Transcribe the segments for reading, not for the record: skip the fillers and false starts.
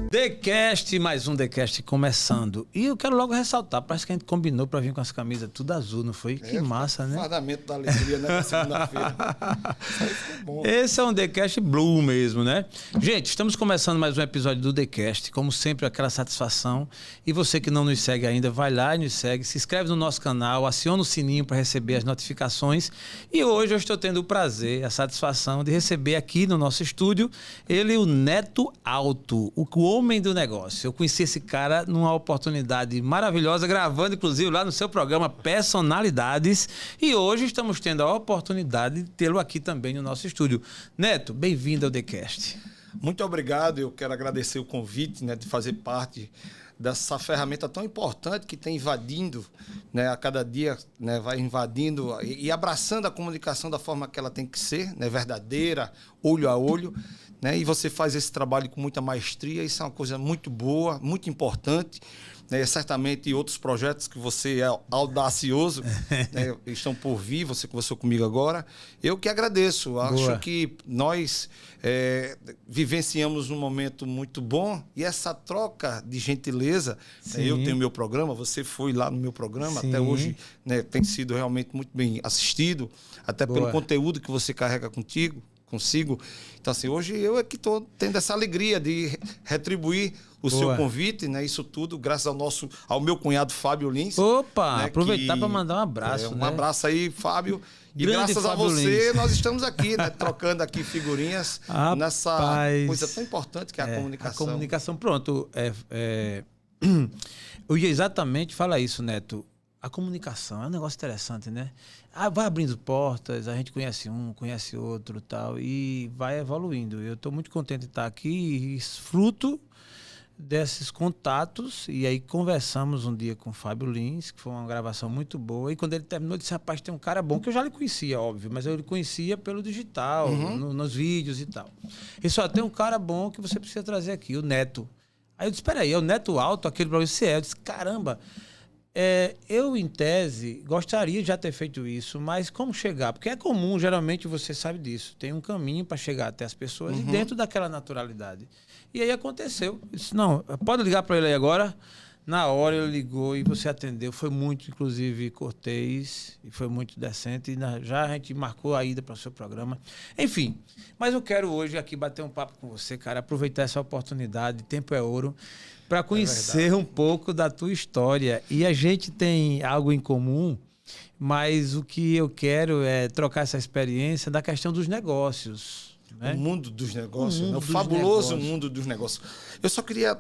TheCast, mais um TheCast começando. E eu quero logo ressaltar, parece que a gente combinou para vir com as camisas tudo azul, não foi? Que massa, né? Fardamento da alegria, né? Na segunda-feira. Isso aí ficou bom. Esse é um TheCast Blue mesmo, né? Gente, estamos começando mais um episódio do TheCast. Como sempre, aquela satisfação. E você que não nos segue ainda, vai lá e nos segue. Se inscreve no nosso canal, aciona o sininho para receber as notificações. E hoje eu estou tendo o prazer, a satisfação de receber aqui no nosso estúdio ele, o Neto Alto, o homem do negócio. Eu conheci esse cara numa oportunidade maravilhosa, gravando inclusive lá no seu programa Personalidades. E hoje estamos tendo a oportunidade de tê-lo aqui também no nosso estúdio. Neto, bem-vindo ao TheCast. Muito obrigado. Eu quero agradecer o convite, né, de fazer parte dessa ferramenta tão importante que tem invadindo, né, a cada dia, né, vai invadindo e abraçando a comunicação da forma que ela tem que ser, né, verdadeira, olho a olho, né, e você faz esse trabalho com muita maestria. Isso é uma coisa muito boa, muito importante, né, certamente outros projetos que você é audacioso, né, estão por vir, você conversou comigo agora. Eu que agradeço. Boa. Acho que nós vivenciamos um momento muito bom e essa troca de gentileza, né, eu tenho meu programa, você foi lá no meu programa, até hoje, né, tem sido realmente muito bem assistido, até pelo conteúdo que você carrega consigo. Então, assim, hoje eu é que estou tendo essa alegria de retribuir o seu convite, né? Isso tudo graças ao meu cunhado Fábio Lins. Opa, né, aproveitar para mandar um abraço. Um abraço aí, Fábio. E Grande graças Fábio a você, Lins. nós estamos aqui, né? Trocando aqui figurinhas nessa coisa tão importante que é a comunicação. A comunicação, pronto. Eu ia exatamente falar isso, Neto. A comunicação é um negócio interessante, né? Vai abrindo portas, a gente conhece um, conhece outro tal, e vai evoluindo. Eu estou muito contente de estar aqui, fruto desses contatos. E aí conversamos um dia com o Fábio Lins, que foi uma gravação muito boa. E quando ele terminou, eu disse: rapaz, tem um cara bom, que eu já lhe conhecia, óbvio, mas eu lhe conhecia pelo digital, nos vídeos e tal. E só tem um cara bom que você precisa trazer aqui, o Neto. Aí eu disse: espera aí, é o Neto Alto, aquele para você? Eu disse: caramba. Eu, em tese, gostaria de já ter feito isso, mas como chegar? Porque é comum, geralmente você sabe disso, tem um caminho para chegar até as pessoas e dentro daquela naturalidade. E aí aconteceu. Eu disse: não, pode ligar para ele aí agora. Na hora ele ligou e você atendeu. Foi muito, inclusive, cortês e foi muito decente. E já a gente marcou a ida para o seu programa. Enfim, mas eu quero hoje aqui bater um papo com você, cara, aproveitar essa oportunidade, tempo é ouro, para conhecer um pouco da tua história. E a gente tem algo em comum, mas o que eu quero é trocar essa experiência da questão dos negócios. Né? O mundo dos negócios, o fabuloso mundo dos negócios. Eu só queria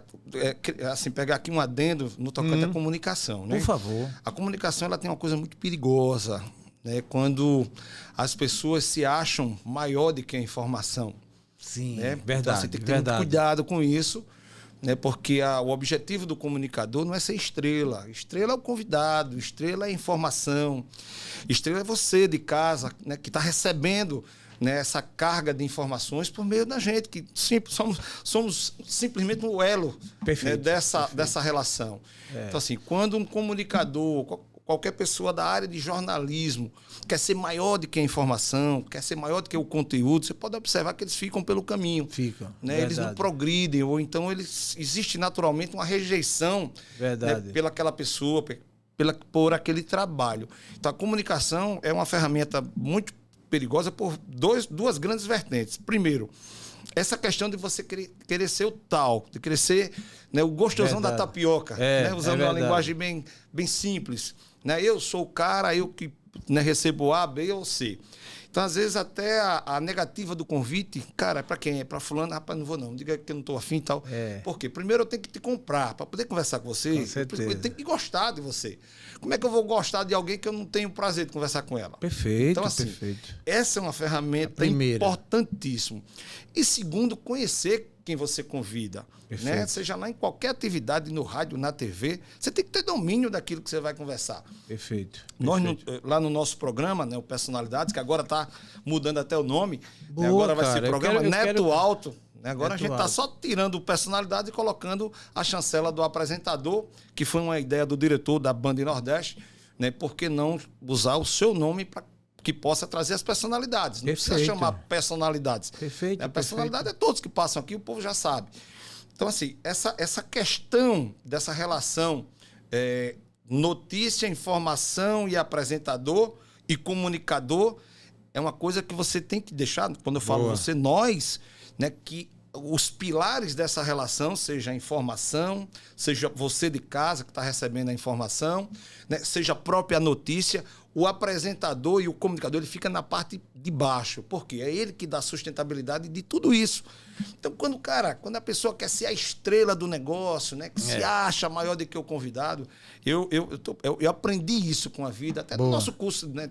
assim, pegar aqui um adendo no tocante à comunicação. Né? Por favor. A comunicação ela tem uma coisa muito perigosa, né? Quando as pessoas se acham maior do que a informação. Sim, né? Verdade. Então você tem que ter muito cuidado com isso, né? Porque o objetivo do comunicador não é ser estrela. Estrela é o convidado, estrela é a informação, estrela é você de casa, né? Que está recebendo, né, essa carga de informações por meio da gente, que somos simplesmente um elo, né, dessa relação. Então, assim, quando um comunicador, qualquer pessoa da área de jornalismo quer ser maior do que a informação, quer ser maior do que o conteúdo, você pode observar que eles ficam pelo caminho. Né? Eles não progridem, ou então existe naturalmente uma rejeição, né, pelaquela pessoa, por aquele trabalho. Então, a comunicação é uma ferramenta muito perigosa por duas grandes vertentes. Primeiro, essa questão de você querer ser o tal, de querer ser, né, o gostosão da tapioca, né, usando uma linguagem bem simples. Né? Eu sou o cara, eu que, né, recebo A, B ou C. Então, às vezes, até a negativa do convite, cara, é para quem? É para fulano? Rapaz, não vou não, diga que eu não estou afim e tal. Por quê? Primeiro eu tenho que te comprar, para poder conversar com você, eu tenho que gostar de você. Como é que eu vou gostar de alguém que eu não tenho prazer de conversar com ela? Perfeito, então, assim, essa é uma ferramenta importantíssima. E segundo, conhecer quem você convida. Né? Seja lá em qualquer atividade, no rádio, na TV, você tem que ter domínio daquilo que você vai conversar. Perfeito. Nós, lá no nosso programa, né, o Personalidades, que agora está mudando até o nome, Boa, né, agora vai ser programa Neto Alto. Né? Agora Neto a gente está só tirando o Personalidade e colocando a chancela do apresentador, que foi uma ideia do diretor da Band Nordeste, né? Por que não usar o seu nome para que possa trazer as personalidades? Não precisa chamar personalidades. Perfeito. A personalidade é todos que passam aqui, o povo já sabe. Então, assim, essa questão dessa relação notícia, informação e apresentador e comunicador é uma coisa que você tem que deixar, quando eu falo você, nós, né, que os pilares dessa relação, seja a informação, seja você de casa que está recebendo a informação, né, seja a própria notícia, o apresentador e o comunicador, ele fica na parte de baixo. Por quê? É ele que dá sustentabilidade de tudo isso. Então, quando a pessoa quer ser a estrela do negócio, né, que se acha maior do que o convidado, eu aprendi isso com a vida, até no nosso curso, né,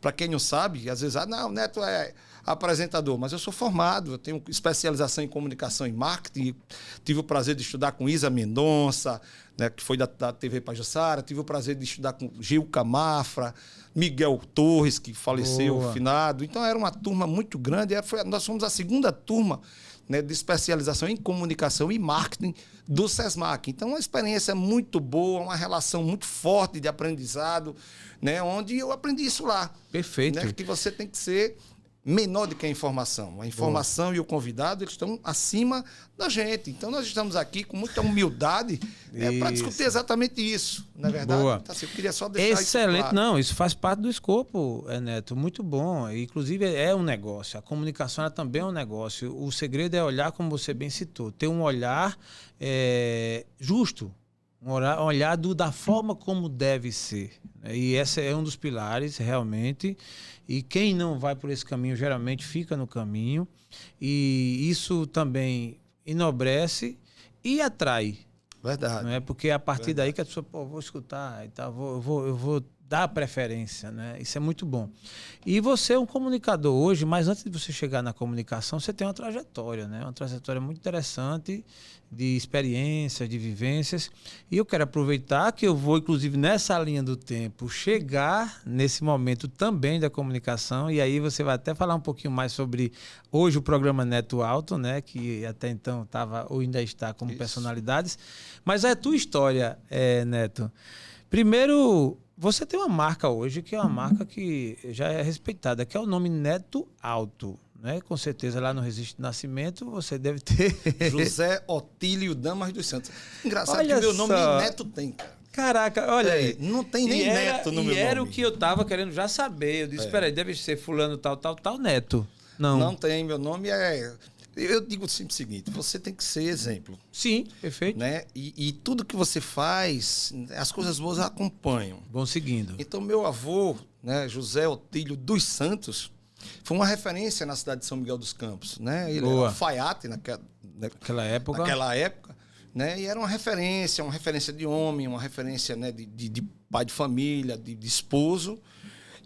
para quem não sabe, às vezes, não, o Neto é apresentador, mas eu sou formado, eu tenho especialização em comunicação e marketing, tive o prazer de estudar com Isa Mendonça, né, que foi da TV Pajuçara, tive o prazer de estudar com Gilca Mafra, Miguel Torres, que faleceu, finado. Então, era uma turma muito grande. Nós fomos a segunda turma, né, de especialização em comunicação e marketing do SESMAC. Então, uma experiência muito boa, uma relação muito forte de aprendizado, né, onde eu aprendi isso lá. Perfeito. Né, que você tem que ser menor do que a informação. A informação e o convidado, eles estão acima da gente. Então, nós estamos aqui com muita humildade para discutir exatamente isso, não é verdade? Boa. Então, assim, eu queria só deixar excelente. Isso claro. Não, isso faz parte do escopo, Neto. Muito bom. Inclusive, é um negócio. A comunicação ela também é um negócio. O segredo é olhar, como você bem citou, ter um olhar justo. Um olhar da forma como deve ser. E esse é um dos pilares, realmente. E quem não vai por esse caminho, geralmente fica no caminho. E isso também enobrece e atrai. Verdade. Não é? Porque é a partir daí que a pessoa, vou escutar e tal, eu vou dar preferência, né? Isso é muito bom. E você é um comunicador hoje, mas antes de você chegar na comunicação, você tem uma trajetória, né? Uma trajetória muito interessante de experiências, de vivências. E eu quero aproveitar que eu vou, inclusive, nessa linha do tempo, chegar nesse momento também da comunicação. E aí você vai até falar um pouquinho mais sobre hoje o programa Neto Alto, né? Que até então estava ou ainda está como personalidades. Mas a tua história, Neto. Primeiro, você tem uma marca hoje que é uma marca que já é respeitada, que é o nome Neto Alto. Né? Com certeza lá no Registro de Nascimento você deve ter... José Otílio Damas dos Santos. Engraçado Olha que meu nome só. nem Neto tem, cara. Caraca, olha aí. Não tem nem Neto no meu nome. E era o que eu tava querendo já saber. Eu disse, peraí, deve ser fulano tal, Neto. Não tem, meu nome é... Eu digo sempre o seguinte, você tem que ser exemplo. Sim, perfeito. Né? E tudo que você faz, as coisas boas acompanham. Vão seguindo. Então, meu avô, né, José Otílio dos Santos, foi uma referência na cidade de São Miguel dos Campos. Né? Ele era alfaiate naquela época. Né? E era uma referência de homem, uma referência, né, de pai de família, de esposo.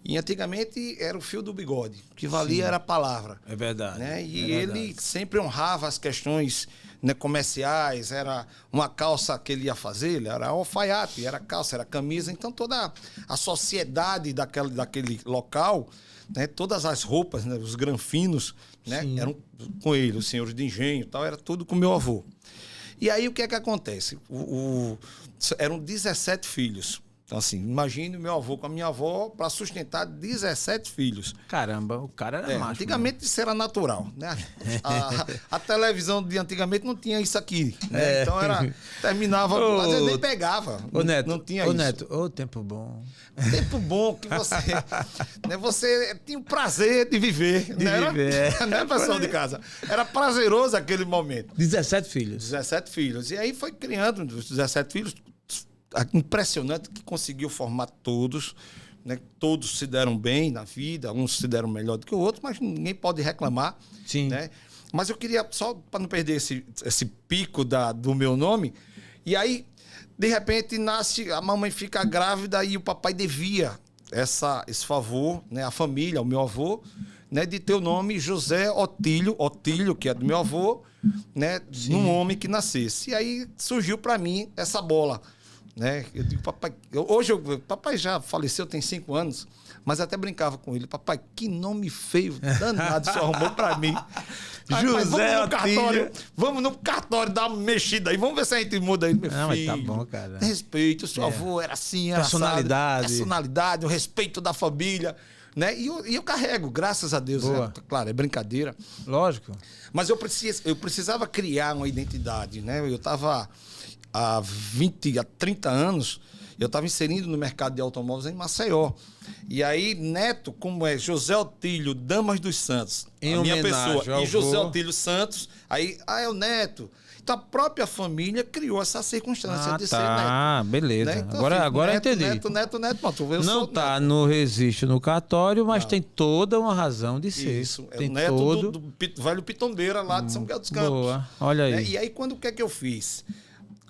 E antigamente era o fio do bigode. O que valia era a palavra. É verdade. Né? E ele sempre honrava as questões, né, comerciais. Era uma calça que ele ia fazer, ele era alfaiate, era calça, era camisa. Então toda a sociedade daquele local, né, todas as roupas, né, os granfinos, né, eram com ele, os senhores de engenho e tal, era tudo com meu avô. E aí o que é que acontece? Eram 17 filhos. Então, assim, imagine o meu avô com a minha avó para sustentar 17 filhos. Caramba, o cara era macho. Antigamente isso era natural, né? A televisão de antigamente não tinha isso aqui, né? Então terminava, às vezes nem pegava. Neto, não tinha isso. Neto, tempo bom. Tempo bom que você... né, você tinha o prazer de viver. Né, pessoal de casa? Era prazeroso aquele momento. 17 filhos. 17 filhos. E aí foi criando os 17 filhos... Impressionante que conseguiu formar todos, né? Todos se deram bem na vida, uns se deram melhor do que o outro, mas ninguém pode reclamar. Sim. Né? Mas eu queria, só para não perder esse pico do meu nome, e aí, de repente, a mamãe fica grávida e o papai devia esse favor, né? A família, o meu avô, né? De ter o nome José Otílio, que é do meu avô, né? Num homem que nascesse. E aí surgiu para mim essa bola. Né? Eu digo, papai, papai já faleceu, tem 5 anos, mas até brincava com ele, papai, que nome feio, danado, você arrumou pra mim. José vamos no cartório dar uma mexida aí, vamos ver se a gente muda aí, meu filho. Mas tá bom, cara. Respeito, o seu avô era assim, era personalidade, o respeito da família. Né? E eu carrego, graças a Deus. Claro, é brincadeira. Lógico. Mas eu precisava criar uma identidade, né? Eu estava há 30 anos, eu estava inserindo no mercado de automóveis em Maceió. E aí, Neto, como é José Otílio Damas dos Santos, em a minha pessoa, ao e José vô. Otílio Santos, aí, é o Neto. Então, a própria família criou essa circunstância de ser Neto. Ah, beleza. Né? Então, Agora Neto, eu entendi. Neto, pronto. Não tá no registro no cartório, mas tem toda uma razão de ser. Isso, é tem o neto todo... do velho Pitombeira lá de São Miguel dos Campos. Boa, olha aí. Né? E aí, o que é que eu fiz?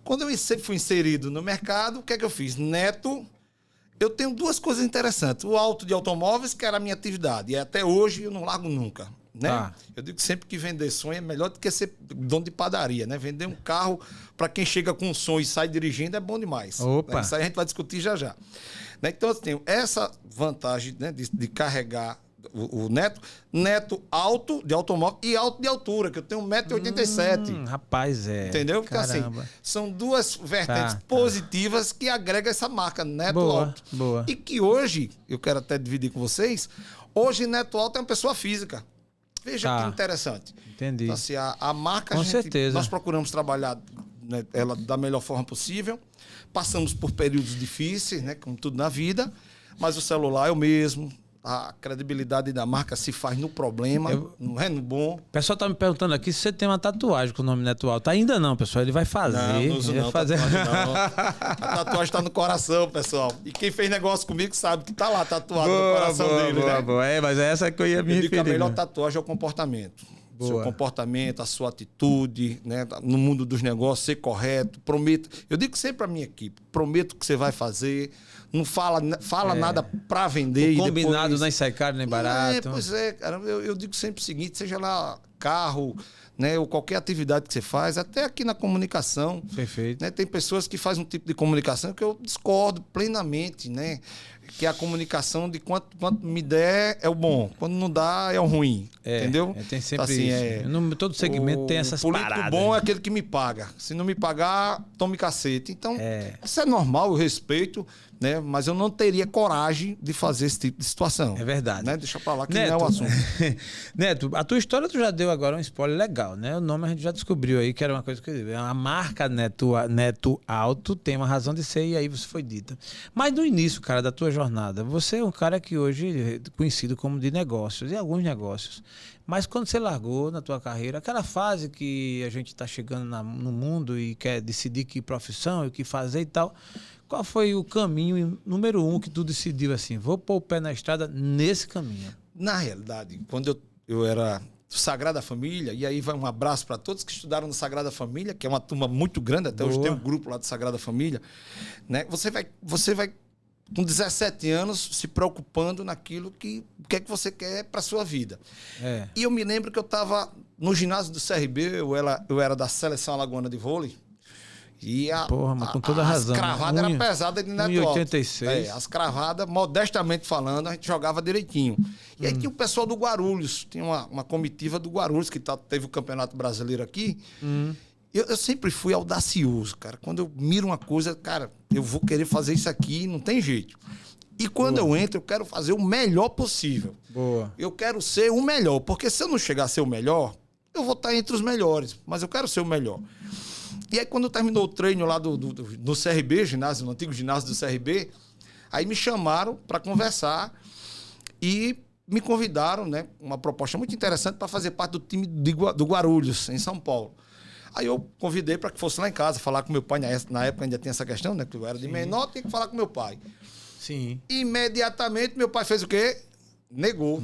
Quando eu fui inserido no mercado, o que é que eu fiz? Neto, eu tenho duas coisas interessantes. O auto de automóveis, que era a minha atividade, e até hoje eu não largo nunca. Né? Tá. Eu digo sempre que vender sonho é melhor do que ser dono de padaria, né? Vender um carro para quem chega com um sonho e sai dirigindo é bom demais. Opa. Né? Isso aí a gente vai discutir já já. Né? Então eu tenho essa vantagem, né, de carregar o Neto alto de automóvel e alto de altura, que eu tenho 1,87 m. Rapaz, Entendeu? Porque Caramba. assim, são duas vertentes positivas que agregam essa marca Neto Alto. Boa. E que hoje, eu quero até dividir com vocês, hoje Neto Alto é uma pessoa física. Veja que interessante. Entendi. Então, assim, a marca, Com certeza. nós procuramos trabalhar, né, ela da melhor forma possível. Passamos por períodos difíceis, né, como tudo na vida, mas o celular é o mesmo. A credibilidade da marca se faz no problema, não é no bom. O pessoal tá me perguntando aqui se você tem uma tatuagem com o nome Neto Alto. Ainda não, pessoal. Ele vai fazer. Não uso não, fazer... tatuagem não. A tatuagem está no coração, pessoal. E quem fez negócio comigo sabe que tá lá tatuado no coração dele, né? Boa. É, mas é essa que eu ia me referir. A melhor tatuagem é o comportamento. Seu comportamento, a sua atitude, né? No mundo dos negócios, ser correto. Prometo. Eu digo sempre para minha equipe, prometo que você vai fazer. Não fala nada para vender. O combinado depois... não sai caro nem barato. Pois é, cara. Eu digo sempre o seguinte, seja lá carro, né, ou qualquer atividade que você faz, até aqui na comunicação. Perfeito. Né, tem pessoas que fazem um tipo de comunicação que eu discordo plenamente, né? Que é a comunicação de quanto me der é o bom, quando não dá é o ruim, entendeu? Tem sempre então, assim, isso. Todo segmento tem essas paradas. O bom é aquele que me paga. Se não me pagar, tome cacete. Então, isso é normal, eu respeito, né? Mas eu não teria coragem de fazer esse tipo de situação. É verdade. Né? Deixa pra lá que Neto, não é o assunto. Neto, a tua história tu já deu agora um spoiler legal, né? O nome a gente já descobriu aí, que era uma coisa que a marca Neto Alto tem uma razão de ser, e aí você foi dita. Mas no início, cara, da tua jornada, você é um cara que hoje é conhecido como de negócios, e alguns negócios. Mas quando você largou na tua carreira, aquela fase que a gente está chegando no mundo e quer decidir que profissão e o que fazer e tal, qual foi o caminho número 1 que tu decidiu assim, vou pôr o pé na estrada nesse caminho? Na realidade, quando eu era Sagrada Família, e aí vai um abraço para todos que estudaram no Sagrada Família, que é uma turma muito grande, até hoje tem um grupo lá do Sagrada Família, né? Você vai com 17 anos se preocupando naquilo que é que você quer para sua vida. E eu me lembro que eu estava no ginásio do CRB, eu era da Seleção Alagoana de Vôlei. E mas com toda razão. As cravadas eram pesadas de Neto Alto. 1,86. As cravadas, modestamente falando, a gente jogava direitinho. E aí tinha o pessoal do Guarulhos, tinha uma comitiva do Guarulhos, que teve o Campeonato Brasileiro aqui. Eu sempre fui audacioso, cara. Quando eu miro uma coisa, cara, eu vou querer fazer isso aqui, não tem jeito. E quando eu entro, eu quero fazer o melhor possível. Eu quero ser o melhor, porque se eu não chegar a ser o melhor, eu vou estar entre os melhores, mas eu quero ser o melhor. E aí, quando terminou o treino lá do CRB, no antigo ginásio do CRB, aí me chamaram para conversar e me convidaram, né, uma proposta muito interessante para fazer parte do time do Guarulhos, em São Paulo. Aí eu convidei para que fosse lá em casa, falar com meu pai. Na época ainda tinha essa questão, né, que eu era de menor, tinha que falar com meu pai. Sim. Imediatamente, meu pai fez o quê? Negou.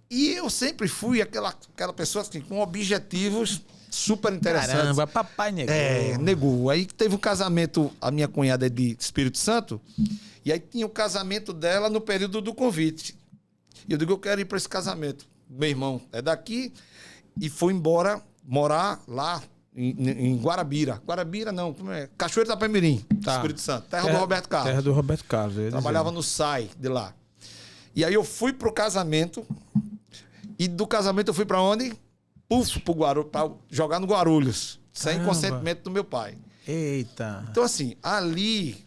E eu sempre fui aquela pessoa assim, com objetivos super interessantes. Caramba, papai negou. Negou. Aí teve um casamento, a minha cunhada é de Espírito Santo, e aí tinha o casamento dela no período do convite. E eu digo, eu quero ir para esse casamento. Meu irmão é daqui e foi embora morar lá em Guarabira. Guarabira não, como é? Cachoeiro da Pemirim, Espírito Santo. Terra do Roberto Carlos. Terra do Roberto Carlos. Trabalhava no SAI de lá. E aí eu fui pro casamento, e do casamento eu fui para onde? Para jogar no Guarulhos, sem consentimento do meu pai. Eita. Então, assim, ali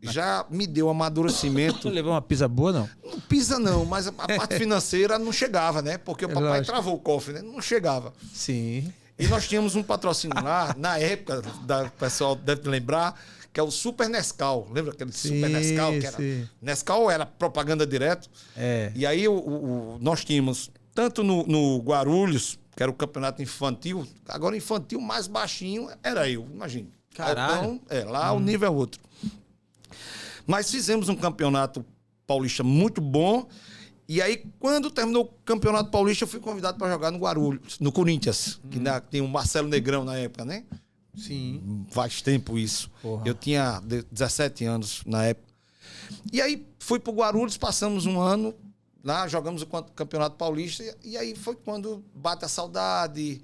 já me deu amadurecimento. Você levou uma pizza boa, não? Não pisa não, mas a parte financeira não chegava, né? Porque o papai travou o cofre, né? Não chegava. Sim. E nós tínhamos um patrocínio lá, na época, o pessoal deve lembrar, que é o Super Nescau. Lembra aquele Super Nescau? Que era, Nescau era propaganda direto. É. E aí nós tínhamos, tanto no Guarulhos, que era o campeonato infantil, agora infantil mais baixinho era eu, imagina. Caralho. Então, lá o nível é outro. Mas fizemos um campeonato paulista muito bom. E aí, quando terminou o campeonato paulista, eu fui convidado para jogar no Guarulhos, no Corinthians, que tem o Marcelo Negrão na época, né? Sim. Faz tempo isso. Porra. Eu tinha 17 anos na época. E aí, fui para o Guarulhos, passamos um ano lá, jogamos o campeonato paulista. E aí foi quando bate a saudade.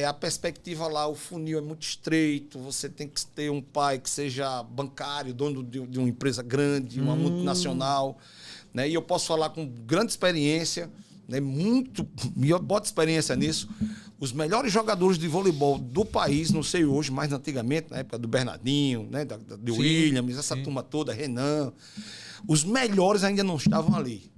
A perspectiva lá, o funil é muito estreito, você tem que ter um pai que seja bancário, dono de uma empresa grande, uma multinacional, né? E eu posso falar com grande experiência, né? Eu boto experiência nisso. Os melhores jogadores de voleibol do país, não sei hoje, mas antigamente, na época do Bernardinho, né? Do Williams, essa turma toda, Renan, os melhores ainda não estavam ali.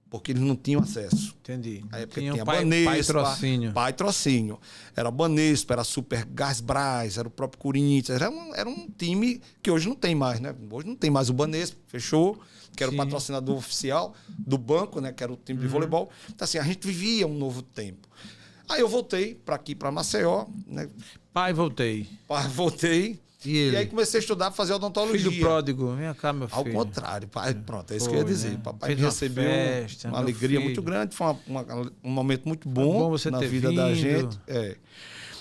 Porque eles não tinham acesso. Entendi. Na época tinha tinha Banespa. Patrocínio. Era Banespa, era Super Gás Brás, era o próprio Corinthians. Era um time que hoje não tem mais, né? Hoje não tem mais o Banespa, fechou, que era o patrocinador oficial do banco, né? Que era o time de voleibol. Então, assim, a gente vivia um novo tempo. Aí eu voltei para aqui, para Maceió, né? Voltei. Voltei. E aí comecei a estudar, fazer odontologia. Filho pródigo, vem cá, meu filho. Ao contrário, pai, pronto, é isso que eu ia dizer. Né? Papai me recebeu uma alegria muito grande, foi um momento muito bom, você na ter vida vindo. da gente.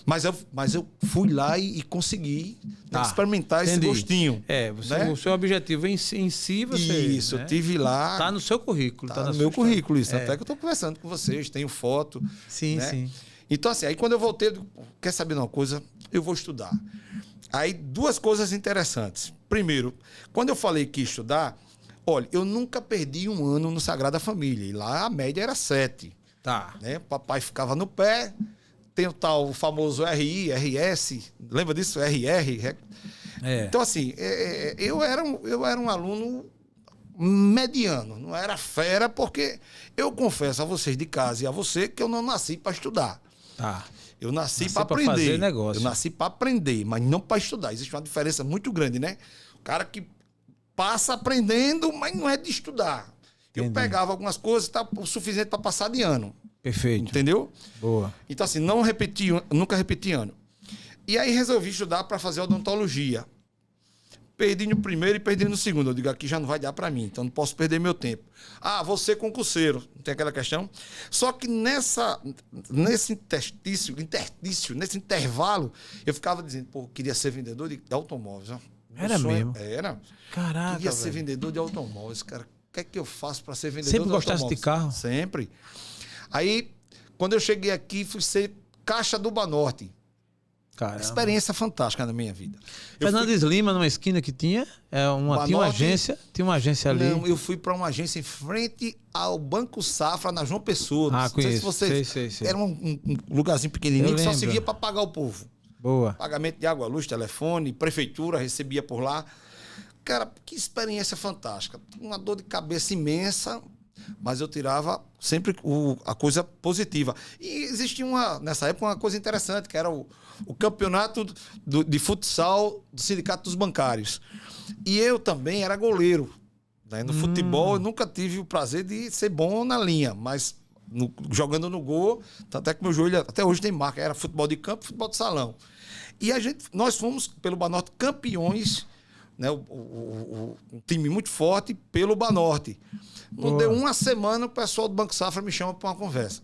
Mas eu fui lá e consegui experimentar esse gostinho. O seu objetivo em si, você... Isso, né? eu tive lá. Tá no seu currículo. Tá no meu currículo, isso. Até que eu estou conversando com vocês, tenho foto. Sim, né? sim. Então, assim, aí quando eu voltei, eu digo, quer saber de uma coisa? Eu vou estudar. Aí, duas coisas interessantes. Primeiro, quando eu falei que ia estudar, olha, eu nunca perdi um ano no Sagrada Família. E lá a média era 7. Tá. Né? Papai ficava no pé. Tem o famoso RI, RS. Lembra disso? RR. Então, assim, eu era um aluno mediano. Não era fera, porque eu confesso a vocês de casa e a você que eu não nasci para estudar. Tá. Eu nasci para aprender. Fazer negócio. Eu nasci para aprender, mas não para estudar. Existe uma diferença muito grande, né? O cara que passa aprendendo, mas não é de estudar. Entendi. Eu pegava algumas coisas, tá o suficiente para passar de ano. Perfeito. Entendeu? Boa. Então, assim, nunca repeti ano. E aí resolvi estudar para fazer odontologia. Perdi no primeiro e perdi no segundo. Eu digo, aqui já não vai dar para mim, então não posso perder meu tempo. Vou ser concurseiro, não tem aquela questão? Só que nesse nesse intervalo, eu ficava dizendo, eu queria ser vendedor de automóveis. Ó. Era mesmo? Era. Caraca, queria ser vendedor de automóveis, cara. O que é que eu faço para ser vendedor Sempre de automóveis? Sempre gostasse de carro? Sempre. Aí, quando eu cheguei aqui, fui ser caixa do Banorte. Caramba. Experiência fantástica na minha vida. Fernandes Lima, numa esquina que tinha, tinha uma agência ali. Não, eu fui para uma agência em frente ao Banco Safra, na João Pessoa. Não sei se vocês... Sei. Era um lugarzinho pequenininho que só servia para pagar o povo. Boa. Pagamento de água, luz, telefone, prefeitura, recebia por lá. Cara, que experiência fantástica. Uma dor de cabeça imensa, mas eu tirava sempre a coisa positiva. E existia nessa época uma coisa interessante, que era o campeonato de futsal do Sindicato dos Bancários. E eu também era goleiro. Né? No futebol eu nunca tive o prazer de ser bom na linha, mas jogando no gol, até que meu joelho até hoje tem marca. Era futebol de campo, futebol de salão. E nós fomos, pelo Banorte, campeões, né? Um time muito forte pelo Banorte. Não deu uma semana, o pessoal do Banco Safra me chama para uma conversa.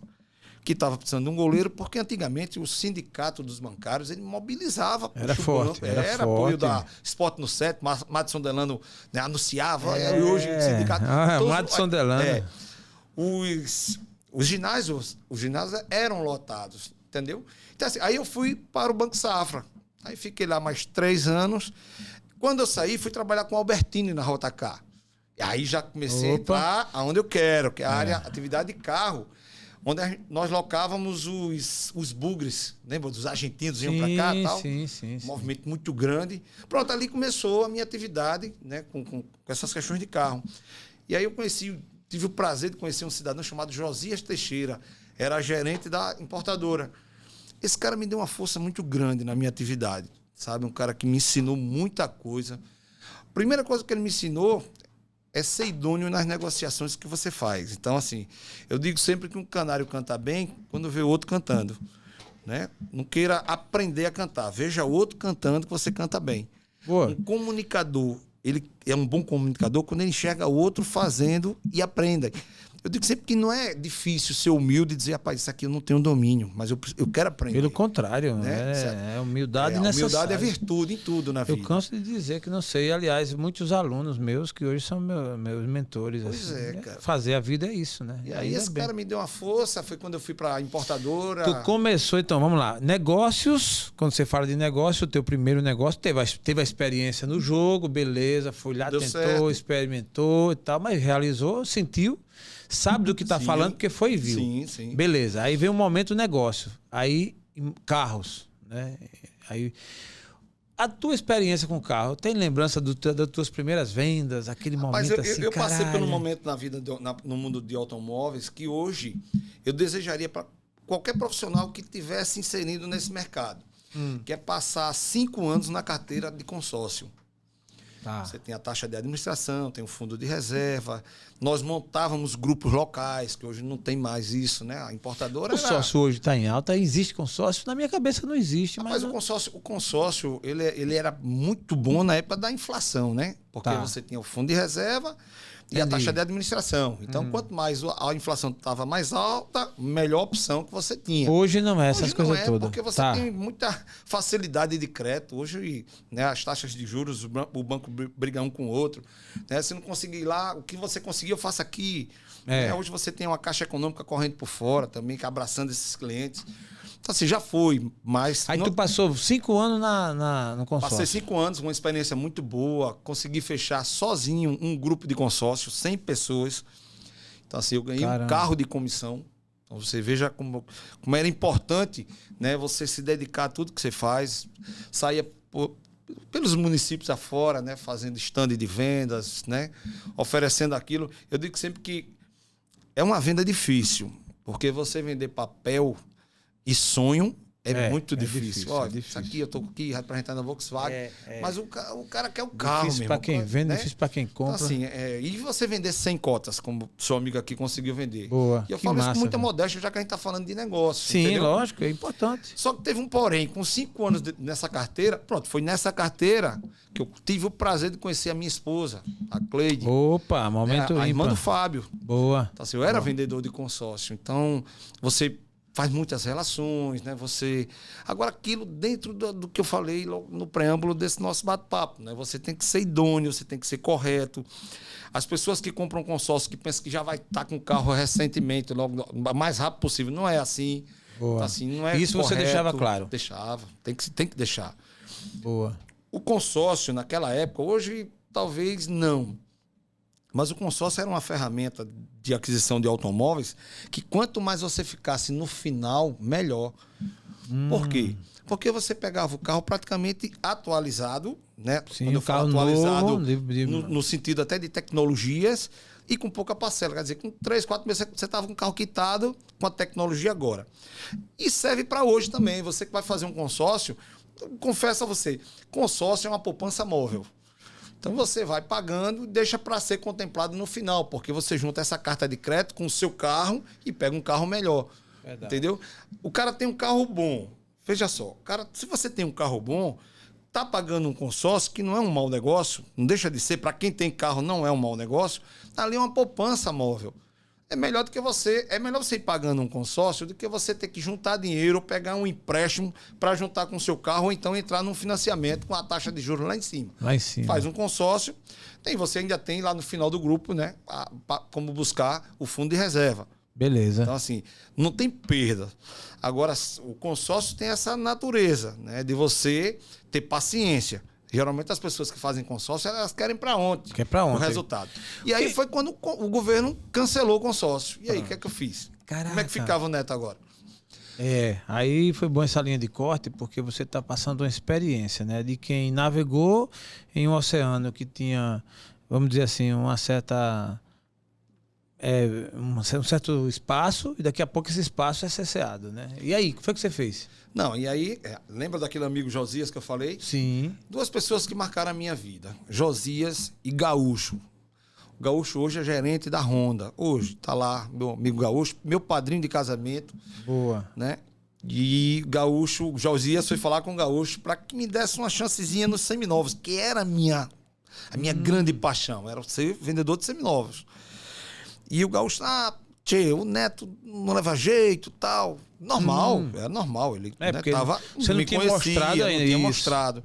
Que estava precisando de um goleiro, porque antigamente o sindicato dos bancários ele mobilizava. Era forte. Era apoio da Sport no 7, Madison Delano, né, anunciava. E hoje o sindicato. Madison Delano. Os ginásios eram lotados, entendeu? Então, assim, aí eu fui para o Banco Safra. Aí fiquei lá mais 3 anos. Quando eu saí, fui trabalhar com o Albertini na Rota K. E aí já comecei a entrar aonde eu quero, que é a área atividade de carro. onde nós locávamos os bugres, lembra? Dos argentinos iam para cá e tal. Sim. Um movimento muito grande. Pronto, ali começou a minha atividade, né, com essas questões de carro. E aí eu tive o prazer de conhecer um cidadão chamado Josias Teixeira, era gerente da importadora. Esse cara me deu uma força muito grande na minha atividade, sabe? Um cara que me ensinou muita coisa. A primeira coisa que ele me ensinou é ser idôneo nas negociações que você faz. Então, assim, eu digo sempre que um canário canta bem quando vê o outro cantando, né? Não queira aprender a cantar. Veja o outro cantando que você canta bem. Boa. Um comunicador, ele é um bom comunicador quando ele enxerga o outro fazendo e aprenda. Eu digo sempre que não é difícil ser humilde e dizer, rapaz, isso aqui eu não tenho domínio, mas eu quero aprender. Pelo contrário, né? É humildade necessária. Humildade é virtude em tudo na vida. Eu canso de dizer que não sei. Aliás, muitos alunos meus que hoje são meus mentores. Pois assim, é, cara. Fazer a vida é isso, né? E aí esse cara me deu uma força, foi quando eu fui para a importadora. Tu começou, então, vamos lá. Negócios, quando você fala de negócio, o teu primeiro negócio, teve a experiência no jogo, beleza, foi lá, Deu tentou, certo. experimentou e tal, mas realizou, sentiu, sabe do que tá Sim. falando, porque foi e viu. Sim. Beleza, aí vem um momento do negócio, aí carros, né? Aí, a tua experiência com o carro, tem lembrança das tuas primeiras vendas, aquele Mas momento assim, eu passei caralho. por um momento na vida, no mundo de automóveis, que hoje eu desejaria para qualquer profissional que tivesse inserido nesse mercado, que é passar 5 anos na carteira de consórcio. Tá. Você tem a taxa de administração, tem o fundo de reserva. Nós montávamos grupos locais, que hoje não tem mais isso, né? A importadora. O consórcio hoje está em alta, existe consórcio? Na minha cabeça não existe. Mas o consórcio ele era muito bom na época da inflação, né? Porque você tinha o fundo de reserva e a taxa de administração. Então, quanto mais a inflação estava mais alta, melhor opção que você tinha. Hoje não é essas coisas todas. Porque você tem muita facilidade de crédito. Hoje, né, as taxas de juros, o banco briga um com o outro. Né? Se não conseguir lá, o que você conseguir, eu faço aqui. Né? Hoje você tem uma caixa econômica correndo por fora também, que abraçando esses clientes. Então, assim, já foi, mas... Aí tu passou 5 anos no consórcio. Passei 5 anos, uma experiência muito boa. Consegui fechar sozinho um grupo de consórcio, 100 pessoas. Então, assim, eu ganhei um carro de comissão. Então, você veja como era importante, né, você se dedicar a tudo que você faz. Saía pelos municípios afora, né, fazendo stand de vendas, né, oferecendo aquilo. Eu digo sempre que é uma venda difícil, porque você vender papel e sonho é muito difícil. Olha, isso aqui eu estou aqui representando a Volkswagen, mas o cara quer o carro difícil para quem vende, né? Difícil para quem compra. Então, assim, e você vender 100 cotas, como seu amigo aqui conseguiu vender. Boa. E eu falo isso com muita modéstia, já que a gente está falando de negócio. Sim, entendeu? Lógico, é importante. Só que teve um porém, com 5 anos nessa carteira, pronto, foi nessa carteira que eu tive o prazer de conhecer a minha esposa, a Cleide. Opa, momento a irmã ímpar. do Fábio. Boa. Então, assim, eu era vendedor de consórcio, então você faz muitas relações, né? Agora, aquilo dentro do que eu falei no preâmbulo desse nosso bate-papo, né? Você tem que ser idôneo, você tem que ser correto. As pessoas que compram consórcio, que pensam que já vai estar com o carro recentemente, logo mais rápido possível, não é assim. Boa. Então, assim, não é isso correto. Você deixava claro? Deixava. Tem que deixar. Boa. O consórcio, naquela época, hoje talvez não. Mas o consórcio era uma ferramenta de aquisição de automóveis que quanto mais você ficasse no final, melhor. Por quê? Porque você pegava o carro praticamente atualizado, né? Sim, quando eu falo atualizado, novo, no sentido até de tecnologias, e com pouca parcela. Quer dizer, com 3, 4 meses você estava com o carro quitado com a tecnologia agora. E serve para hoje também. Você que vai fazer um consórcio, confesso a você, consórcio é uma poupança móvel. Então você vai pagando e deixa para ser contemplado no final, porque você junta essa carta de crédito com o seu carro e pega um carro melhor. Verdade. Entendeu? O cara tem um carro bom. Veja só, cara, se você tem um carro bom, tá pagando um consórcio, que não é um mau negócio, não deixa de ser, para quem tem carro não é um mau negócio, ali é uma poupança móvel. É melhor você ir pagando um consórcio do que você ter que juntar dinheiro ou pegar um empréstimo para juntar com o seu carro ou então entrar num financiamento com a taxa de juros lá em cima. Lá em cima. Faz um consórcio e você ainda tem lá no final do grupo, né, como buscar o fundo de reserva. Beleza. Então, assim, não tem perda. Agora, o consórcio tem essa natureza, né, de você ter paciência. Geralmente as pessoas que fazem consórcio, elas querem para ontem. Quer para ontem. O resultado. E aí foi quando o governo cancelou o consórcio. E aí, o que é que eu fiz? Caraca. Como é que ficava o Neto agora? Aí foi bom essa linha de corte, porque você está passando uma experiência, né? De quem navegou em um oceano que tinha, vamos dizer assim, uma certa... um certo espaço, e daqui a pouco esse espaço é cesseado, né? E aí, o que foi que você fez? Não, e aí, lembra daquele amigo Josias que eu falei? Sim. Duas pessoas que marcaram a minha vida, Josias e Gaúcho. O Gaúcho hoje é gerente da Honda. Hoje tá lá, meu amigo Gaúcho, meu padrinho de casamento. Boa. Né? E Gaúcho, Josias foi falar com o Gaúcho para que me desse uma chancezinha nos seminovos, que era a minha grande paixão, era ser vendedor de seminovos. E o Gaúcho, tchê, o Neto não leva jeito, tal. Normal, era normal. Ele tava, você não tinha mostrado ainda. Não tinha mostrado.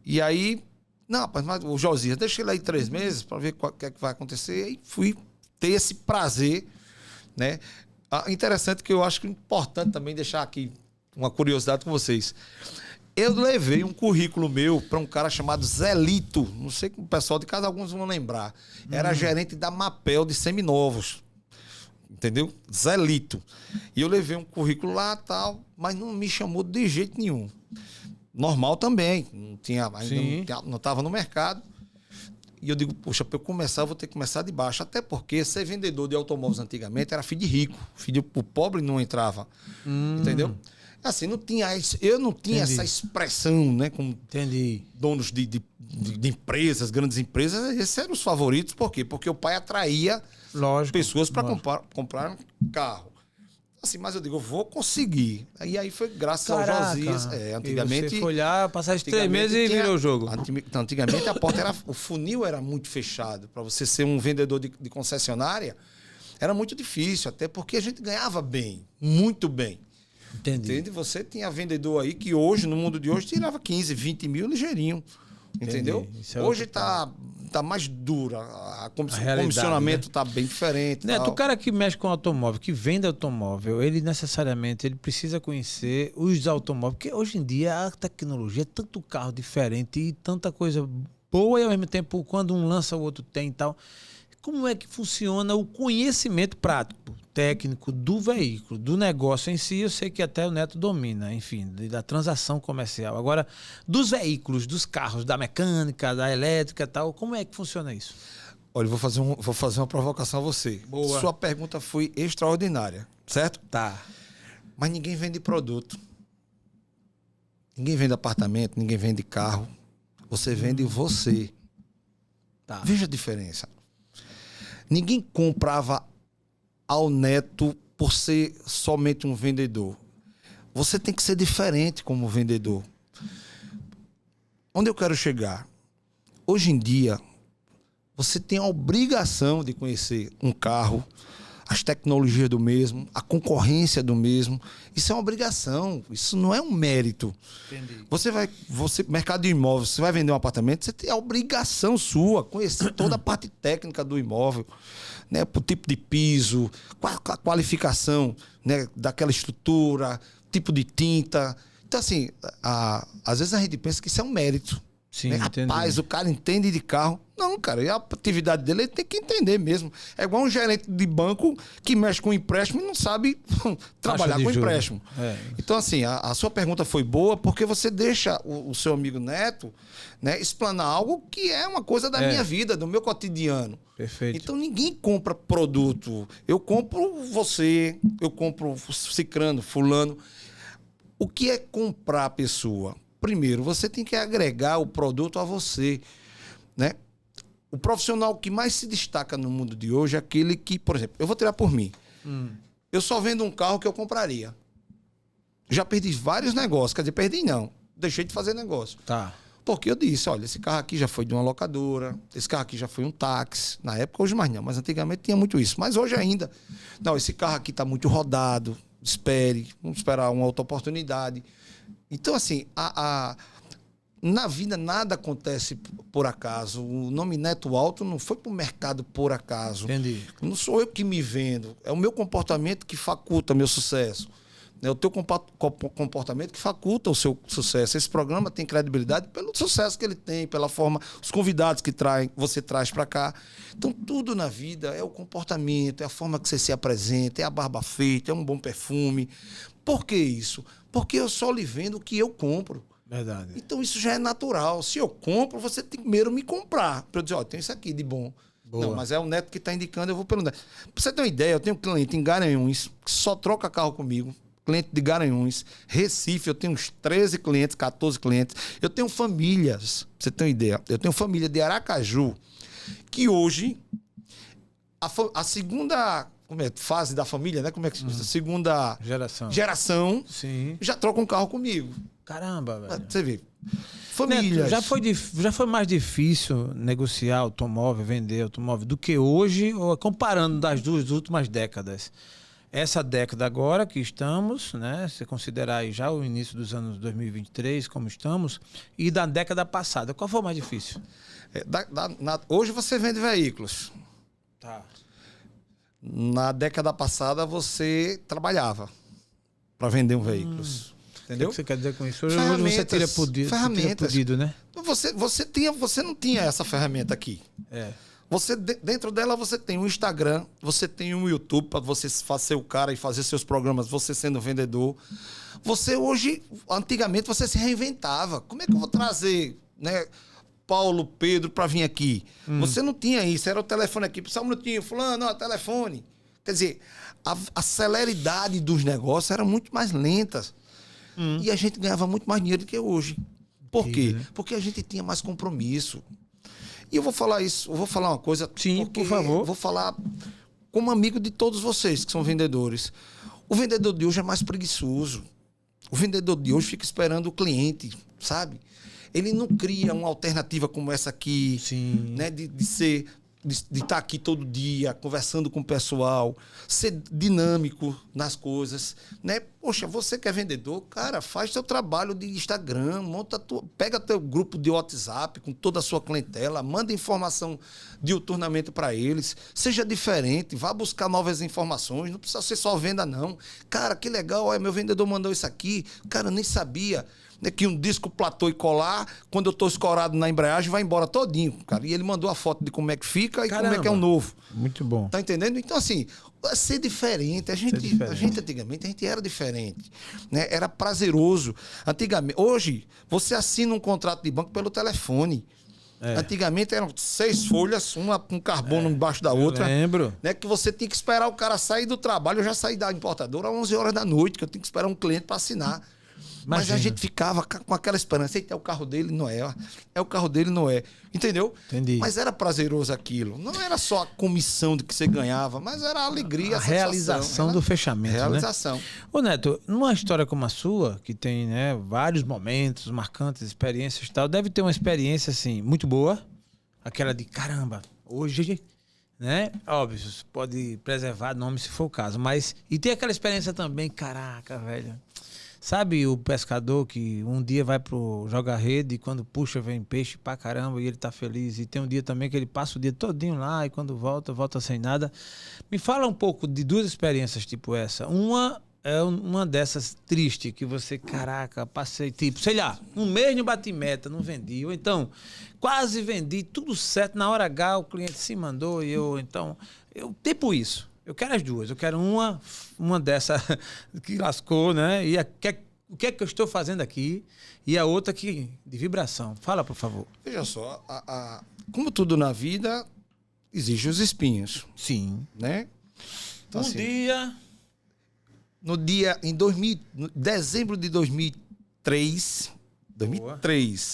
E aí, não, mas o Josias, deixa ele aí 3 meses para ver o que é que vai acontecer. E fui ter esse prazer, né? Interessante que eu acho que é importante também deixar aqui uma curiosidade com vocês. Eu levei um currículo meu para um cara chamado Zelito. Não sei como o pessoal de casa, alguns vão lembrar. Era gerente da Mapel de seminovos. Entendeu? Zelito. E eu levei um currículo lá e tal, mas não me chamou de jeito nenhum. Normal também. Não tinha, ainda não estava no mercado. E eu digo, poxa, para eu começar, eu vou ter que começar de baixo. Até porque ser vendedor de automóveis antigamente era filho de rico. O pobre não entrava. Entendeu? Assim, eu não tinha essa expressão, né? Como donos de empresas, grandes empresas. Esses eram os favoritos. Por quê? Porque o pai atraía pessoas para comprar um carro. Assim, mas eu digo, eu vou conseguir. E aí foi graças ao Josias. Antigamente... E você foi lá, passar esses 3 meses e virou o jogo. Antigamente a porta era... O funil era muito fechado. Para você ser um vendedor de concessionária, era muito difícil. Até porque a gente ganhava bem. Muito bem. Entendi. Entende? Você tinha vendedor aí que hoje, no mundo de hoje, tirava 15, 20 mil ligeirinho. Entendeu? Hoje tá mais dura. O comissionamento tá bem diferente. Neto, o cara que mexe com automóvel, que vende automóvel, ele necessariamente precisa conhecer os automóveis. Porque hoje em dia a tecnologia é tanto carro diferente e tanta coisa boa e ao mesmo tempo quando um lança o outro tem e tal. Como é que funciona o conhecimento prático, técnico do veículo, do negócio em si? Eu sei que até o Neto domina, enfim, da transação comercial. Agora, dos veículos, dos carros, da mecânica, da elétrica e tal, como é que funciona isso? Olha, vou fazer uma provocação a você. Boa. Sua pergunta foi extraordinária, certo? Tá. Mas ninguém vende produto. Ninguém vende apartamento, ninguém vende carro. Você vende você. Tá. Veja a diferença. Ninguém comprava ao Neto por ser somente um vendedor. Você tem que ser diferente como vendedor. Onde eu quero chegar? Hoje em dia, você tem a obrigação de conhecer um carro, as tecnologias do mesmo, a concorrência do mesmo. Isso é uma obrigação, isso não é um mérito. Entendi. Mercado de imóveis, você vai vender um apartamento, você tem a obrigação sua, conhecer toda a parte técnica do imóvel, né? O tipo de piso, a qualificação, né, daquela estrutura, tipo de tinta. Então, assim, às vezes a gente pensa que isso é um mérito. Sim, né? Rapaz, o cara entende de carro. Não, cara, a atividade dele ele tem que entender mesmo. É igual um gerente de banco que mexe com empréstimo e não sabe trabalhar com empréstimo. Então, assim, a sua pergunta foi boa porque você deixa o seu amigo Neto, né, explanar algo que é uma coisa da minha vida, do meu cotidiano. Perfeito. Então, ninguém compra produto. Eu compro você, eu compro cicrano, fulano. O que é comprar a pessoa? Primeiro, você tem que agregar o produto a você, né? O profissional que mais se destaca no mundo de hoje é aquele que, por exemplo, eu vou tirar por mim. Eu só vendo um carro que eu compraria. Já perdi vários negócios. Quer dizer, perdi não. Deixei de fazer negócio. Tá. Porque eu disse, olha, esse carro aqui já foi de uma locadora, esse carro aqui já foi um táxi. Na época, hoje mais não, mas antigamente tinha muito isso. Mas hoje ainda, não, esse carro aqui está muito rodado, vamos esperar uma outra oportunidade. Então, assim, na vida nada acontece por acaso. O nome Neto Alto não foi para o mercado por acaso. Entendi. Não sou eu que me vendo. É o meu comportamento que faculta meu sucesso. né? O teu comportamento que faculta o seu sucesso. Esse programa tem credibilidade pelo sucesso que ele tem, pela forma, os convidados que você traz para cá. Então, tudo na vida é o comportamento, é a forma que você se apresenta, é a barba feita, é um bom perfume. Por que isso? Porque eu só lhe vendo o que eu compro. Verdade. Então, isso já é natural. Se eu compro, você tem que primeiro me comprar. Para eu dizer, ó, tem isso aqui de bom. Boa. Não, mas é o Neto que está indicando, eu vou pelo Neto. Pra você ter uma ideia, eu tenho um cliente em Garanhuns que só troca carro comigo. Cliente de Garanhuns. Recife, eu tenho uns 13 clientes, 14 clientes. Eu tenho famílias, pra você ter uma ideia. Eu tenho família de Aracaju, que hoje, a segunda fase da família, né? Como é que se diz? A segunda geração Sim. já troca um carro comigo. Caramba, velho. Você vê. Famílias. Neto, já foi mais difícil negociar automóvel, vender automóvel do que hoje, ou comparando das duas últimas décadas. Essa década agora que estamos, né? Se considerar aí já o início dos anos 2023, como estamos, e da década passada, qual foi o mais difícil? Hoje você vende veículos. Tá. Na década passada você trabalhava para vender um veículo. Entendeu? O que você quer dizer com isso? Hoje você tira pedido, né? Você não tinha essa ferramenta aqui. É. Dentro dela você tem um Instagram, você tem um YouTube para você fazer o cara e fazer seus programas, você sendo vendedor. Você hoje, antigamente você se reinventava. Como é que eu vou trazer, né, Paulo, Pedro para vir aqui? Você não tinha isso, era o telefone aqui, só um minutinho, fulano, ó, telefone. Quer dizer, a celeridade dos negócios era muito mais lenta. E a gente ganhava muito mais dinheiro do que hoje. Por quê? Porque a gente tinha mais compromisso. E eu vou falar isso, eu vou falar uma coisa. Sim, por favor. Eu vou falar como amigo de todos vocês que são vendedores. O vendedor de hoje é mais preguiçoso. O vendedor de hoje fica esperando o cliente, sabe? Ele não cria uma alternativa como essa aqui, Sim. né? De estar aqui todo dia, conversando com o pessoal, ser dinâmico nas coisas, né? Poxa, você que é vendedor, cara, faz seu trabalho de Instagram, pega teu grupo de WhatsApp com toda a sua clientela, manda informação diuturnamente para eles, seja diferente, vá buscar novas informações, não precisa ser só venda não. Cara, que legal, olha, meu vendedor mandou isso aqui, cara, eu nem sabia, né, que um disco platô e colar, quando eu tô escorado na embreagem, vai embora todinho, cara. E ele mandou a foto de como é que fica e como é que é o novo. Muito bom. Tá entendendo? Então, assim, ser diferente. A gente antigamente, a gente era diferente, né? Era prazeroso. Antigamente, hoje, você assina um contrato de banco pelo telefone. É. Antigamente eram 6 folhas, uma com carbono embaixo da outra. Lembro. Né, que você tinha que esperar o cara sair do trabalho. Eu já saí da importadora às 11 horas da noite, que eu tinha que esperar um cliente para assinar. Mas a gente ficava com aquela esperança. Eita, é o carro dele, não é. É o carro dele, não é. Entendeu? Entendi. Mas era prazeroso aquilo. Não era só a comissão do que você ganhava, mas era a alegria, a realização do fechamento. Realização. Né? Ô Neto, numa história como a sua, que tem, né, vários momentos marcantes, experiências e tal, deve ter uma experiência assim, muito boa. Aquela de caramba, hoje, né? Óbvio, você pode preservar nome se for o caso, mas. E tem aquela experiência também, caraca, velho. Sabe o pescador que um dia vai pro joga-rede e quando puxa vem peixe pra caramba e ele tá feliz. E tem um dia também que ele passa o dia todinho lá e quando volta sem nada. Me fala um pouco de duas experiências tipo essa. Uma é uma dessas triste que você, caraca, passei tipo, sei lá, um mês não bati meta, não vendi. Ou então, quase vendi, tudo certo, na hora H o cliente se mandou e eu tipo isso. Eu quero as duas. Eu quero uma dessa que lascou, né? E o que é que eu estou fazendo aqui? E a outra que de vibração. Fala, por favor. Veja só, como tudo na vida, exige os espinhos. Sim. Né? Então, em dezembro de 2003,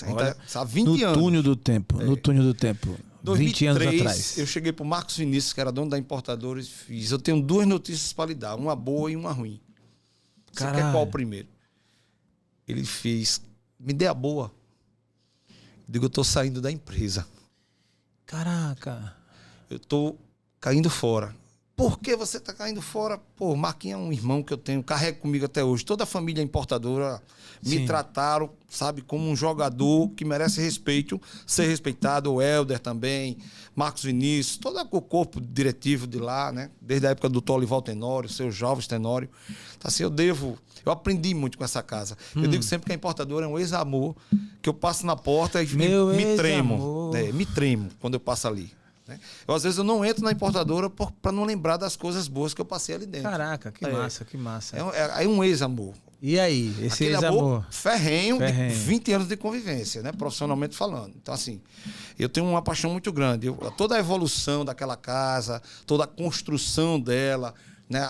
ainda, há 20 anos. No túnel do tempo. No túnel do tempo. 20 anos atrás. Eu cheguei pro Marcos Vinícius, que era dono da importadora, e fiz. Eu tenho 2 notícias para lhe dar, uma boa e uma ruim. Você quer qual primeiro? Ele fez, me dê a boa. Digo, eu tô saindo da empresa. Caraca. Eu tô caindo fora. Por que você está caindo fora? Pô, Marquinhos é um irmão que eu tenho, carrego comigo até hoje. Toda a família importadora me trataram, sabe, como um jogador que merece respeito, ser respeitado. O Helder também, Marcos Vinícius, todo o corpo diretivo de lá, né? Desde a época do Tolival Tenório, seu Jovens Tenório. Então, assim, eu aprendi muito com essa casa. Eu digo sempre que a importadora é um ex-amor, que eu passo na porta e me tremo. Me tremo quando eu passo ali. Às vezes eu não entro na importadora para não lembrar das coisas boas que eu passei ali dentro. Caraca, que massa, que massa. É um ex-amor. E aí, esse ex-amor? Ferrenho, de 20 anos de convivência, né? Profissionalmente falando. Então, assim, eu tenho uma paixão muito grande. Toda a evolução daquela casa, toda a construção dela, né?